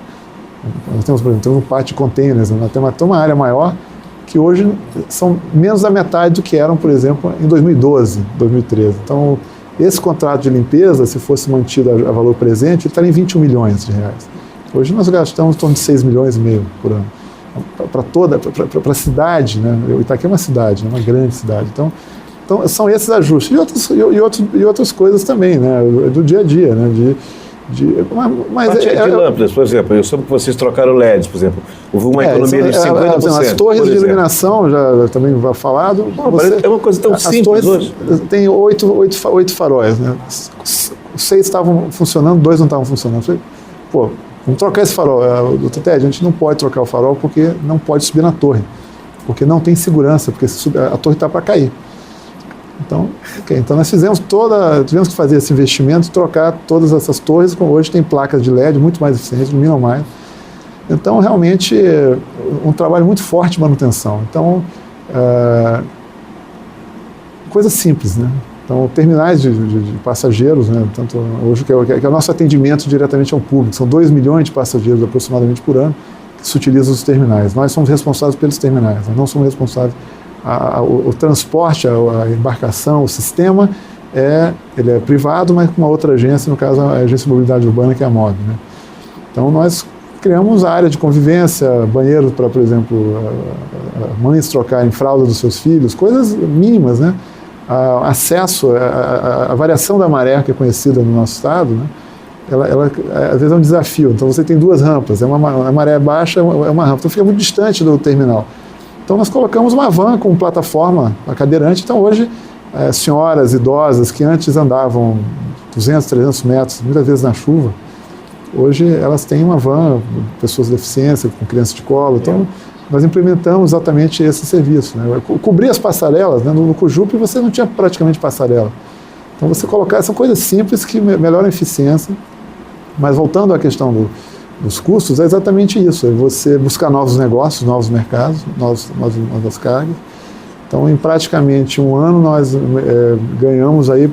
Nós temos, por exemplo, um parte de containers, né? Nós temos uma área maior, que hoje são menos da metade do que eram, por exemplo, em 2012, 2013. Então, esse contrato de limpeza, se fosse mantido a valor presente, ele estaria em R$21 milhões. Hoje nós gastamos em torno de R$6,5 milhões por ano. Para a cidade, né? O Itaqui é uma cidade, uma grande cidade. Então são esses ajustes. E outras coisas também, né? Do dia a dia, né? Mas de lâmpadas, por exemplo, eu soube que vocês trocaram LEDs, por exemplo. Houve uma economia de 50%. As torres de iluminação, já também vai falado. É uma coisa tão simples hoje. Tem 8 faróis, né? 6 estavam funcionando, 2 não estavam funcionando. Eu falei, pô, vamos trocar esse farol. Doutor Ted, a gente não pode trocar o farol porque não pode subir na torre. Porque não tem segurança, porque a torre está para cair. Então, então nós tivemos que fazer esse investimento, trocar todas essas torres, como hoje tem placas de LED muito mais eficientes, iluminam mais. Então, realmente, um trabalho muito forte de manutenção. Então, coisa simples, né? Então, terminais de passageiros, né? Tanto hoje que é o nosso atendimento diretamente ao público, são 2 milhões de passageiros aproximadamente por ano que se utilizam os terminais. Nós somos responsáveis pelos terminais, nós não somos responsáveis. O transporte, a embarcação, o sistema, ele é privado, mas com uma outra agência, no caso a Agência de Mobilidade Urbana, que é a MOB, né? Então nós criamos área de convivência, banheiro para, por exemplo, mães trocarem fralda dos seus filhos, coisas mínimas, né? Acesso, a variação da maré, que é conhecida no nosso estado, né? Ela às vezes é um desafio. Então você tem 2 rampas, a maré baixa é uma rampa, então fica muito distante do terminal. Então nós colocamos uma van com plataforma cadeirante. Então hoje, senhoras idosas que antes andavam 200, 300 metros, muitas vezes na chuva, hoje elas têm uma van, pessoas com deficiência, com crianças de colo. Então nós implementamos exatamente esse serviço, né? Cobrir as passarelas, né? No Cujup você não tinha praticamente passarela. Então você colocar, são coisas simples que melhoram a eficiência, mas voltando à questão dos custos, é exatamente isso, é você buscar novos negócios, novos mercados, novas cargas. Então, em praticamente um ano, nós ganhamos aí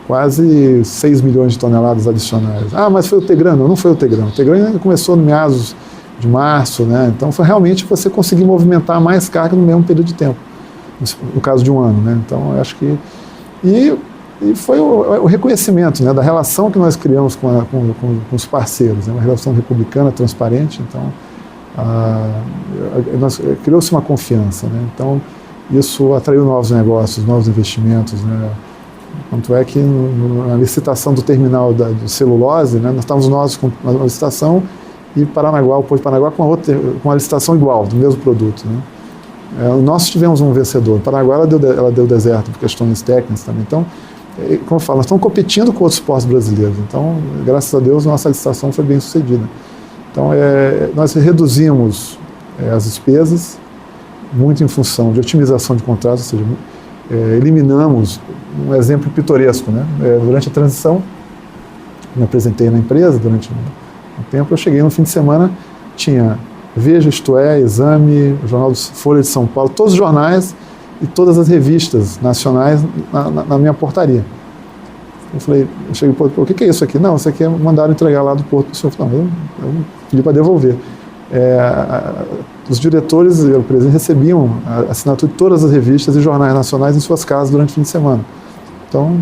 quase 6 milhões de toneladas adicionais. Ah, mas foi o Tegrano? Não foi o Tegrano. O Tegrano começou no meados de março, né? Então, foi realmente você conseguir movimentar mais carga no mesmo período de tempo, no caso de um ano, né? Então, eu acho que... E foi o reconhecimento, né, da relação que nós criamos com os parceiros, né, uma relação republicana, transparente. Então, criou-se uma confiança, né? Então, isso atraiu novos negócios, novos investimentos, né? Tanto é que na licitação do terminal do celulose, né, nós estávamos com uma licitação e Paranaguá, o Porto de Paranaguá com uma licitação igual, do mesmo produto, né. Nós tivemos um vencedor. Paranaguá ela deu deserto por questões técnicas também. Então, como eu falo, nós estamos competindo com outros portos brasileiros. Então, graças a Deus, nossa licitação foi bem sucedida. Então, nós reduzimos as despesas muito em função de otimização de contratos, ou seja, eliminamos um exemplo pitoresco, né? Durante a transição, me apresentei na empresa durante um tempo, eu cheguei no fim de semana, tinha Veja, Isto É, Exame, o Jornal Folha de São Paulo, todos os jornais e todas as revistas nacionais na minha portaria. Eu cheguei, o que é isso aqui? Não, isso aqui mandaram entregar lá do Porto. O senhor falou, não, eu pedi para devolver. Os diretores e o presidente recebiam a assinatura de todas as revistas e jornais nacionais em suas casas durante o fim de semana. Então,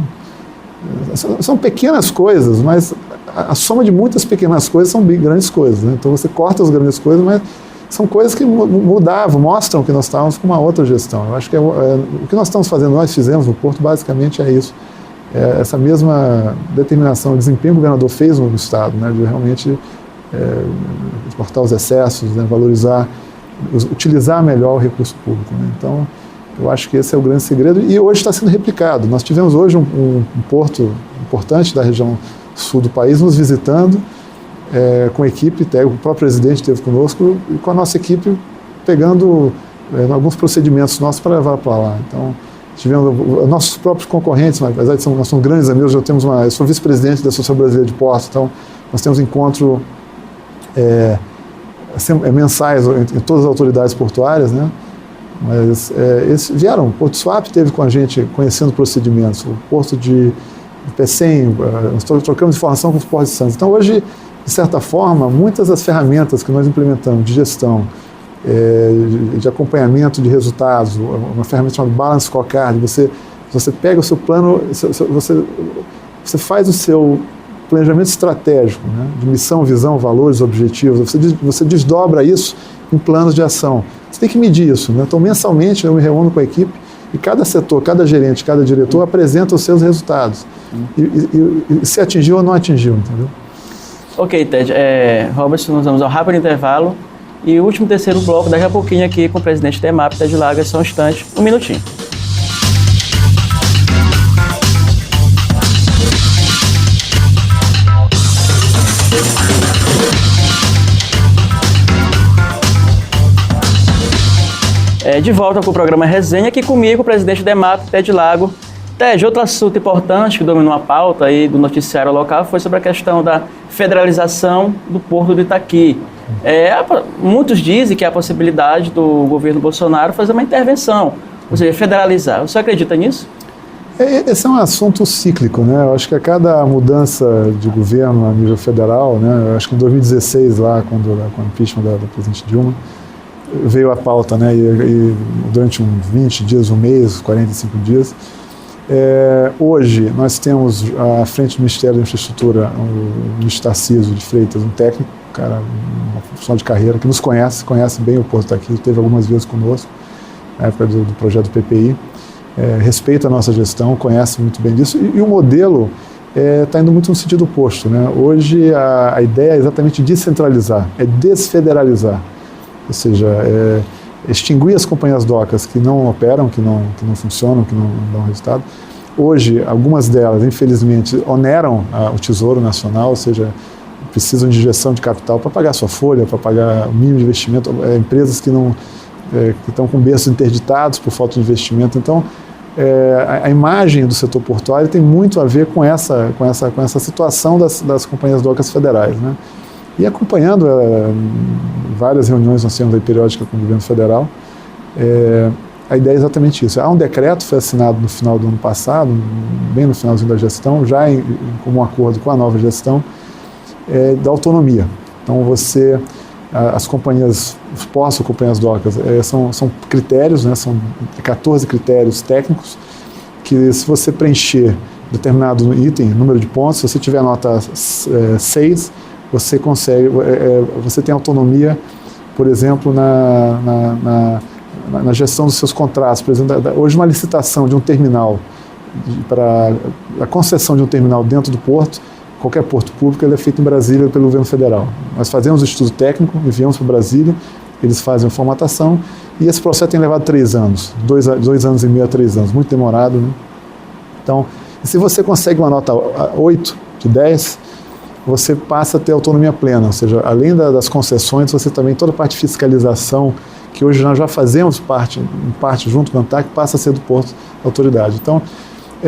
são pequenas coisas, mas a soma de muitas pequenas coisas são grandes coisas, né? Então você corta as grandes coisas, mas são coisas que mostram que nós estávamos com uma outra gestão. Eu acho que o que nós estamos fazendo, nós fizemos no Porto, basicamente é isso. Essa mesma determinação, o desempenho que o governador fez no Estado, né, de realmente cortar os excessos, né, valorizar, utilizar melhor o recurso público, né? Então, eu acho que esse é o grande segredo e hoje está sendo replicado. Nós tivemos hoje um porto importante da região sul do país nos visitando, com a equipe, o próprio presidente esteve conosco e com a nossa equipe pegando alguns procedimentos nossos para levar para lá. Então, tivemos nossos próprios concorrentes, apesar de nós somos grandes amigos, eu sou vice-presidente da Associação Brasileira de Portos, então nós temos encontro mensais em todas as autoridades portuárias, né? Mas eles vieram, o Porto Suape esteve com a gente conhecendo procedimentos, o Porto de Pecém, nós trocamos informação com os portos de Santos. Então hoje, de certa forma, muitas das ferramentas que nós implementamos de gestão, de acompanhamento de resultados, uma ferramenta chamada Balance Scorecard, você pega o seu plano, você faz o seu planejamento estratégico, né, de missão, visão, valores, objetivos, você desdobra isso em planos de ação. Você tem que medir isso, né? Então, mensalmente, eu me reúno com a equipe e cada setor, cada gerente, cada diretor apresenta os seus resultados. E se atingiu ou não atingiu, entendeu? Ok, Ted. Robertson, nós vamos ao rápido intervalo e o último terceiro bloco daqui a pouquinho aqui com o presidente da EMAP, Ted Lager, só um instante, um minutinho. De volta com o programa Resenha, aqui comigo, o presidente da EMAP, Ted Lager. Ted, outro assunto importante que dominou a pauta aí do noticiário local foi sobre a questão da federalização do Porto do Itaqui. Muitos dizem que há a possibilidade do governo Bolsonaro fazer uma intervenção, ou seja, federalizar. Você acredita nisso? Esse é um assunto cíclico, né? Eu acho que a cada mudança de governo a nível federal, né? Eu acho que em 2016, lá, com o impeachment da presidente Dilma, veio a pauta, né? E durante uns 20 dias, um mês, 45 dias. Hoje, nós temos à frente do Ministério da Infraestrutura o ministro Tarcísio de Freitas, um técnico, um cara, uma função de carreira, que nos conhece bem o Porto Itaqui, esteve algumas vezes conosco, na época do projeto PPI, respeita a nossa gestão, conhece muito bem disso, e o modelo está indo muito no sentido oposto, né? Hoje, a ideia é exatamente descentralizar, desfederalizar. Ou seja, extinguir as companhias docas que não operam, que não funcionam, que não dão resultado. Hoje, algumas delas, infelizmente, oneram o Tesouro Nacional, ou seja, precisam de injeção de capital para pagar sua folha, para pagar o mínimo de investimento. Empresas que estão com berços interditados por falta de investimento. Então, a imagem do setor portuário tem muito a ver com essa situação das companhias docas federais, né? E acompanhando várias reuniões nós temos aí periódicas com o governo federal, a ideia é exatamente isso. Há um decreto, foi assinado no final do ano passado, bem no finalzinho da gestão, já em comum acordo com a nova gestão, da autonomia. Então as companhias, os postos, companhias docas, são critérios, né, são 14 critérios técnicos, que se você preencher determinado item, número de pontos, se você tiver nota 6, você consegue, você tem autonomia, por exemplo, na gestão dos seus contratos. Por exemplo, hoje uma licitação de um terminal para a concessão de um terminal dentro do porto, qualquer porto público, ele é feito em Brasília pelo governo federal. Nós fazemos o estudo técnico, enviamos para Brasília, eles fazem a formatação, e esse processo tem levado 3 anos, 2 anos e meio a 3 anos, muito demorado, né? Então, se você consegue uma nota 8 de 10, você passa a ter autonomia plena, ou seja, além das concessões, você também, toda a parte de fiscalização, que hoje nós já fazemos em parte junto com a ANTAC, passa a ser do porto da autoridade. Então,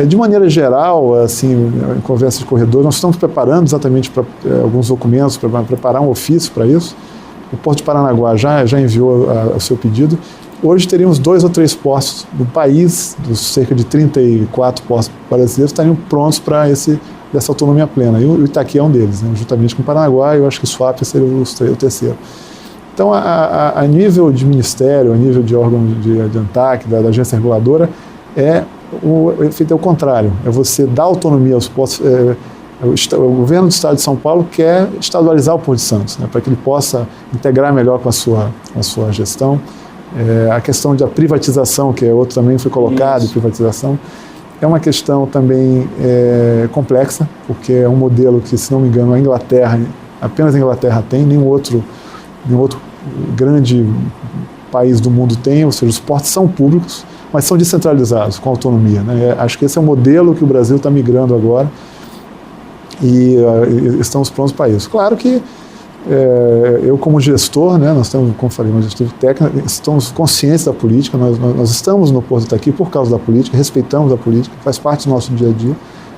de maneira geral, assim, em conversa de corredor, nós estamos preparando exatamente para alguns documentos, para preparar um ofício para isso. O Porto de Paranaguá já enviou o seu pedido. Hoje teríamos 2 ou 3 postos do país, dos cerca de 34 postos brasileiros, estariam prontos para dessa autonomia plena. E o Itaqui é um deles, né? Juntamente com o Paranaguá, eu acho que o Suape seria o terceiro. Então, a nível de ministério, a nível de órgão de ANTAC, da agência reguladora, o efeito é o contrário, é você dar autonomia aos postos. O governo do estado de São Paulo quer estadualizar o Porto de Santos, né, para que ele possa integrar melhor com a sua gestão. A questão da privatização, que é outro também foi colocado, privatização, é uma questão também complexa, porque é um modelo que, se não me engano, apenas a Inglaterra tem, nenhum outro grande país do mundo tem, ou seja, os portos são públicos, mas são descentralizados, com autonomia, né? Acho que esse é o modelo que o Brasil está migrando agora e estamos prontos para isso. Claro que eu, como gestor, né, nós temos, como falei, uma gestor técnica, estamos conscientes da política, nós estamos no Porto Itaqui por causa da política, respeitamos a política, faz parte do nosso dia a dia,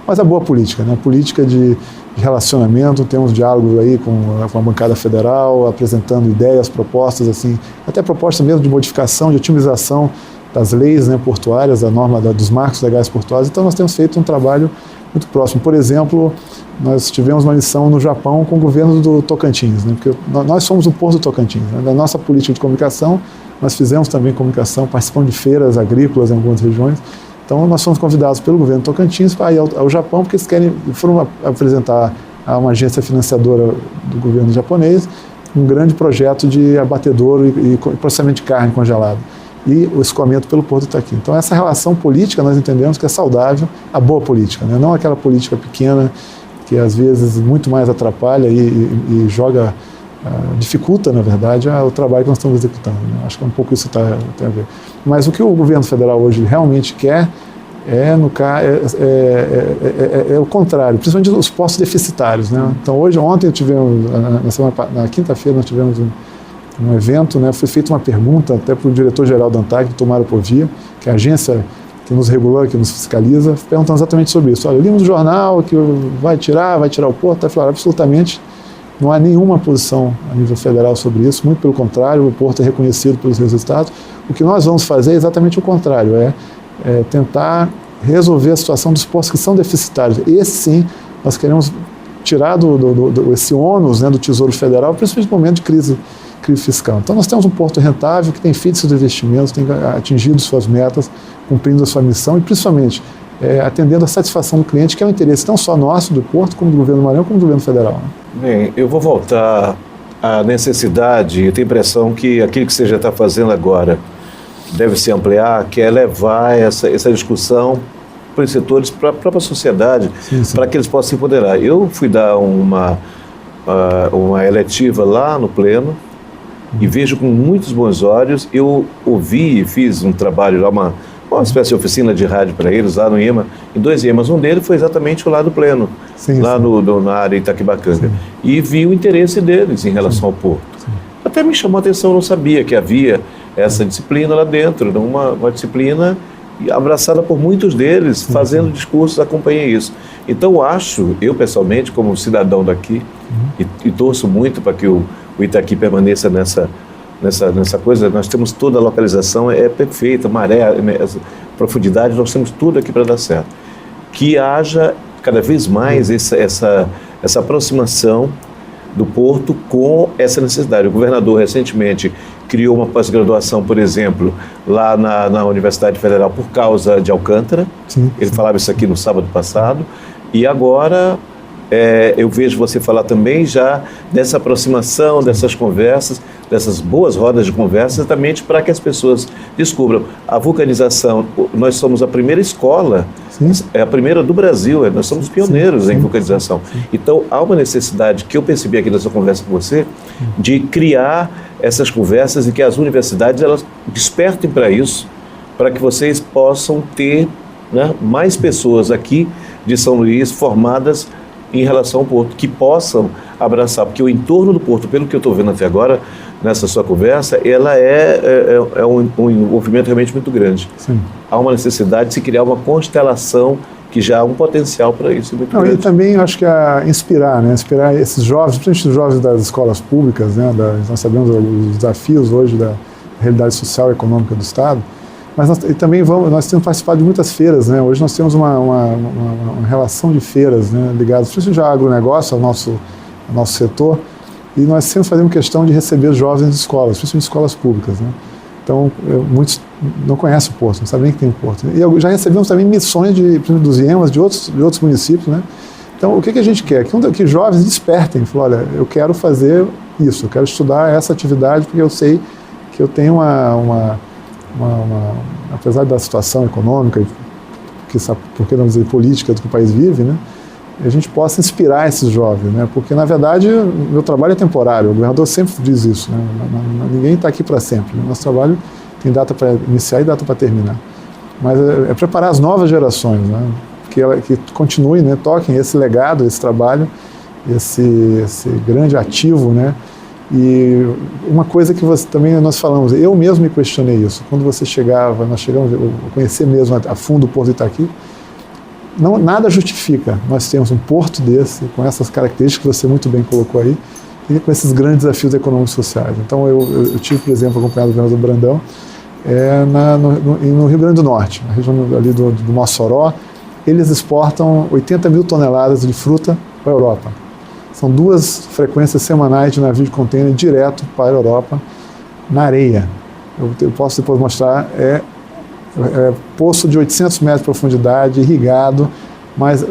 mas a boa política, né, a política de relacionamento, temos diálogos aí com a bancada federal, apresentando ideias, propostas, assim, até propostas mesmo de modificação, de otimização das leis, né, portuárias, da norma dos marcos legais portuários. Então nós temos feito um trabalho muito próximo. Por exemplo, nós tivemos uma missão no Japão com o governo do Tocantins, né, porque nós somos o Porto do Tocantins, né, da nossa política de comunicação, nós fizemos também comunicação, participamos de feiras agrícolas em algumas regiões. Então nós fomos convidados pelo governo do Tocantins para ir ao Japão, porque eles foram apresentar a uma agência financiadora do governo japonês um grande projeto de abatedouro e processamento de carne congelada e o escoamento pelo Porto Itaqui. Então essa relação política nós entendemos que é saudável, a boa política, né? Não aquela política pequena que às vezes muito mais atrapalha e joga, dificulta, na verdade, o trabalho que nós estamos executando, né? Acho que um pouco isso tem a ver. Mas o que o governo federal hoje realmente quer é o contrário, principalmente os postos deficitários, né? Então ontem na quinta-feira nós tivemos um evento, né? Foi feita uma pergunta até para o diretor-geral da ANTAC, Tomaro Povia, que é a agência que nos regula, que nos fiscaliza, perguntando exatamente sobre isso. Olha, limos no jornal que vai tirar o porto, falaram absolutamente não há nenhuma posição a nível federal sobre isso, muito pelo contrário, o porto é reconhecido pelos resultados. O que nós vamos fazer é exatamente o contrário, tentar resolver a situação dos postos que são deficitários. Esse sim, nós queremos tirar esse ônus, né, do Tesouro Federal, principalmente no momento de crise fiscal. Então nós temos um porto rentável que tem feito seus investimentos, tem atingido suas metas, cumprindo a sua missão e principalmente atendendo a satisfação do cliente, que é o interesse não só nosso do porto, como do governo do Maranhão, como do governo federal, né? Bem, eu vou voltar à necessidade, eu tenho a impressão que aquilo que você já está fazendo agora deve se ampliar, que é levar essa discussão para os setores, para a própria sociedade, para que eles possam se empoderar. Eu fui dar uma eletiva lá no Pleno e vejo com muitos bons olhos. Eu ouvi e fiz um trabalho lá, uma espécie de oficina de rádio para eles lá no IEMA, em 2 IEMAs. Um deles foi exatamente o lado Pleno, na área Itaquibacanga. E vi o interesse deles em relação ao porto. Até me chamou a atenção, eu não sabia que havia essa disciplina lá dentro, uma disciplina abraçada por muitos deles, fazendo discursos, acompanhei isso. Então eu pessoalmente, como cidadão daqui, e torço muito para que o Itaqui permaneça nessa coisa, nós temos toda a localização, é perfeita, maré, profundidade, nós temos tudo aqui para dar certo. Que haja cada vez mais essa aproximação do porto com essa necessidade. O governador recentemente criou uma pós-graduação, por exemplo, lá na Universidade Federal por causa de Alcântara. Ele falava isso aqui no sábado passado. E agora eu vejo você falar também já dessa aproximação, dessas conversas, dessas boas rodas de conversa, exatamente para que as pessoas descubram. A vulcanização, nós somos a primeira escola, é a primeira do Brasil, nós somos pioneiros em vulcanização. Então, há uma necessidade, que eu percebi aqui nessa conversa com você, de criar essas conversas e que as universidades elas despertem para isso, para que vocês possam ter, né, mais pessoas aqui de São Luís formadas em relação ao Porto, que possam abraçar, porque o entorno do Porto, pelo que eu estou vendo até agora, nessa sua conversa, ela é um envolvimento realmente muito grande. Sim. Há uma necessidade de se criar uma constelação que já há um potencial para isso muito grande. E também eu acho que inspirar, né? Inspirar esses jovens, principalmente os jovens das escolas públicas, né? Nós sabemos os desafios hoje da realidade social e econômica do Estado, mas nós temos participado de muitas feiras, né? Hoje nós temos uma relação de feiras, né, ligadas principalmente ao agronegócio, ao nosso setor, e nós sempre fazemos questão de receber jovens de escolas, principalmente escolas públicas, né? Então, muitos não conhecem o Porto, não sabem nem que tem o Porto. E já recebemos também missões dos IEMAs, de outros municípios, né? Então, o que a gente quer? Que jovens despertem, falem, olha, eu quero fazer isso, eu quero estudar essa atividade, porque eu sei que eu tenho apesar da situação econômica, por que não dizer política do que o país vive, né? A gente possa inspirar esses jovens, né? Porque, na verdade, o meu trabalho é temporário, o governador sempre diz isso, né? Ninguém está aqui para sempre, né? Nosso trabalho tem data para iniciar e data para terminar. Mas é preparar as novas gerações, né? Que continuem, né? Toquem esse legado, esse trabalho, esse grande ativo, né? E uma coisa que também nós falamos, eu mesmo me questionei isso, quando nós chegamos a conhecer mesmo a fundo o Porto de Itaqui, nada justifica nós temos um porto desse, com essas características que você muito bem colocou aí, e com esses grandes desafios econômicos e sociais. Então eu tive, por exemplo, acompanhado o governador Brandão no Rio Grande do Norte, na região ali do Mossoró, eles exportam 80 mil toneladas de fruta para a Europa. São 2 frequências semanais de navio de contêiner direto para a Europa, na areia. Eu posso depois mostrar, poço de 800 metros de profundidade, irrigado, mas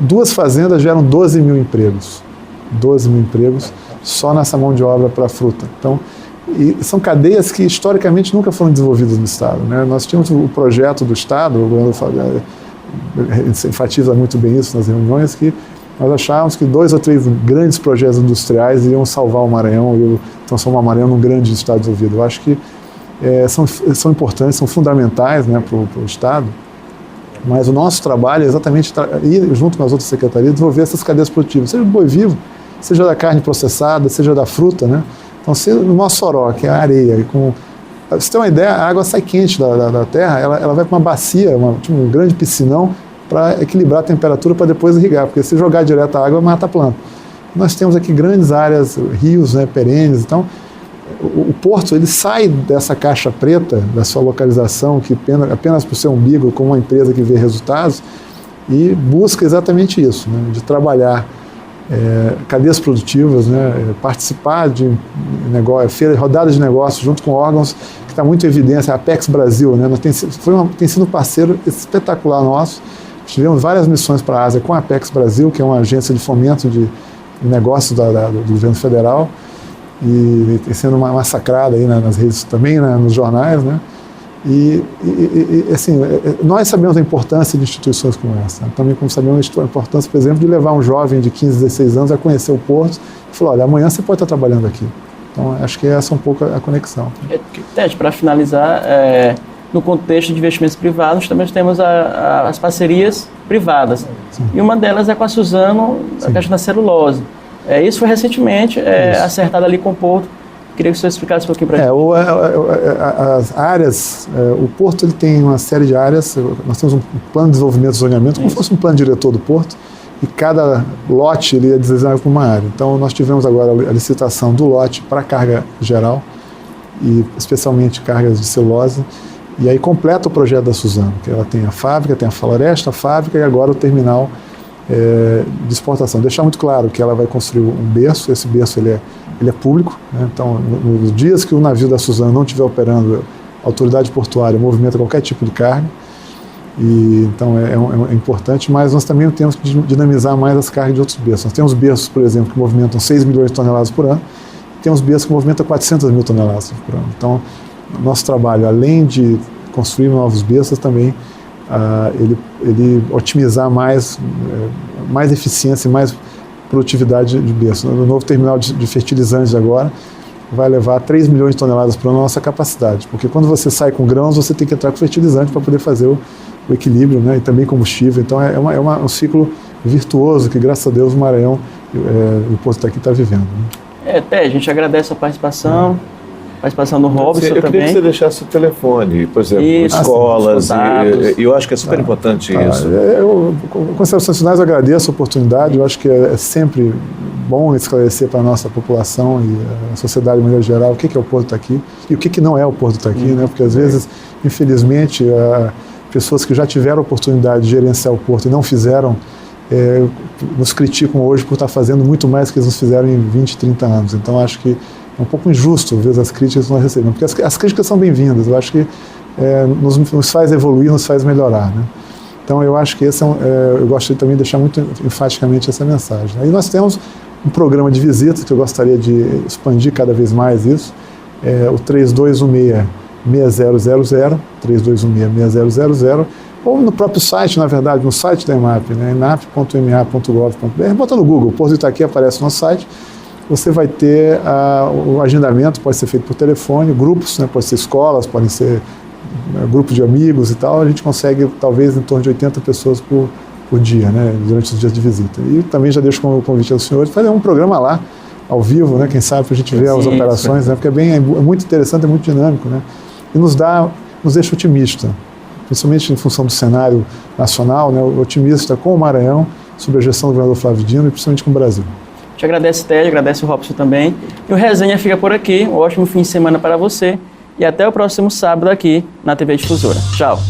2 fazendas geram 12 mil empregos. 12 mil empregos só nessa mão de obra para a fruta. Então, são cadeias que historicamente nunca foram desenvolvidas no Estado, né? Nós tínhamos o projeto do Estado, o governador enfatiza muito bem isso nas reuniões, que nós achávamos que 2 ou 3 grandes projetos industriais iriam salvar o Maranhão e transformar o Maranhão num grande estado desenvolvido. Eu acho que são importantes, são fundamentais, né, para o Estado, mas o nosso trabalho é exatamente ir junto com as outras secretarias, desenvolver essas cadeias produtivas, seja do boi vivo, seja da carne processada, seja da fruta, né? Então, se no Mossoró, que é a areia, pra você ter uma ideia, a água sai quente da terra, ela vai para uma bacia, um grande piscinão, para equilibrar a temperatura para depois irrigar, porque se jogar direto a água, mata a planta. Nós temos aqui grandes áreas, rios, né, perenes, então o Porto ele sai dessa caixa preta, da sua localização, que apenas por seu umbigo, como uma empresa que vê resultados, e busca exatamente isso, né, de trabalhar cadeias produtivas, né, participar de rodadas de negócios junto com órgãos que está muito em evidência, a Apex Brasil, né, tem sido um parceiro espetacular nosso. Tivemos várias missões para a Ásia com a Apex Brasil, que é uma agência de fomento de negócios do governo federal, e tem sendo massacrada aí nas redes também, né, nos jornais, né? Assim, nós sabemos a importância de instituições como essa, também como sabemos a importância, por exemplo, de levar um jovem de 15, 16 anos a conhecer o Porto e falar, olha, amanhã você pode estar trabalhando aqui. Então, acho que essa é um pouco a conexão. Ted, para finalizar, no contexto de investimentos privados, também temos as parcerias privadas. Sim. E uma delas é com a Suzano, a questão da celulose. Isso foi recentemente acertado ali com o Porto. Queria que você explicasse um pouquinho para a gente. As áreas, o Porto ele tem uma série de áreas, nós temos um plano de desenvolvimento e zoneamento, como se fosse um plano diretor do Porto, e cada lote ele é designado para uma área. Então, nós tivemos agora a licitação do lote para carga geral, e especialmente cargas de celulose, e aí completa o projeto da Suzano, que ela tem a fábrica, tem a floresta, a fábrica e agora o terminal de exportação. Deixar muito claro que ela vai construir um berço, esse berço ele é público, né? Então nos dias que o navio da Suzano não estiver operando, a autoridade portuária movimenta qualquer tipo de carga, E, então é importante, mas nós também temos que dinamizar mais as cargas de outros berços. Nós temos berços, por exemplo, que movimentam 6 milhões de toneladas por ano, e temos berços que movimentam 400 mil toneladas por ano. Então, nosso trabalho, além de construir novos berços, também ele otimizar mais eficiência e mais produtividade de berço. No novo terminal de fertilizantes agora, vai levar 3 milhões de toneladas por ano a nossa capacidade, porque quando você sai com grãos, você tem que entrar com fertilizante para poder fazer o equilíbrio, né, e também combustível. Então é um ciclo virtuoso que, graças a Deus, o Maranhão e o Porto Itaqui está vivendo. Né? A gente agradece a participação do Robson também. Eu queria que você deixasse o telefone, por exemplo, escolas, e eu acho que é super importante isso. Com Conselhos Nacionais, eu agradeço a oportunidade, eu acho que é sempre bom esclarecer para a nossa população e a sociedade de maneira geral o que é o Porto Itaqui e o que não é o Porto Itaqui, né? Porque às vezes, infelizmente, pessoas que já tiveram a oportunidade de gerenciar o Porto e não fizeram, nos criticam hoje por estar fazendo muito mais do que eles nos fizeram em 20, 30 anos. Então, acho que é um pouco injusto ver as críticas que nós recebemos, porque as críticas são bem-vindas, eu acho que nos faz evoluir, nos faz melhorar, né? Então eu acho que esse eu gostaria também de deixar muito enfaticamente essa mensagem. Aí nós temos um programa de visitas que eu gostaria de expandir cada vez mais isso, o 3216-6000, 3216-6000, ou no próprio site, na verdade, no site da EMAP, né, emap.ma.gov.br, bota no Google, Porto Itaqui, aparece no nosso site. Você vai ter o agendamento, pode ser feito por telefone, grupos, né, pode ser escolas, podem ser grupos de amigos e tal. A gente consegue talvez em torno de 80 pessoas por dia, né, durante os dias de visita. E também já deixo como convite aos senhores fazer um programa lá, ao vivo, né, quem sabe, para a gente ver as operações, né, porque é muito interessante, é muito dinâmico, né, e nos deixa otimista, principalmente em função do cenário nacional, né, otimista com o Maranhão, sob a gestão do governador Flávio Dino e principalmente com o Brasil. Te agradece, Télio, agradece o Robson também. E o Resenha fica por aqui. Um ótimo fim de semana para você. E até o próximo sábado aqui na TV Difusora. Tchau.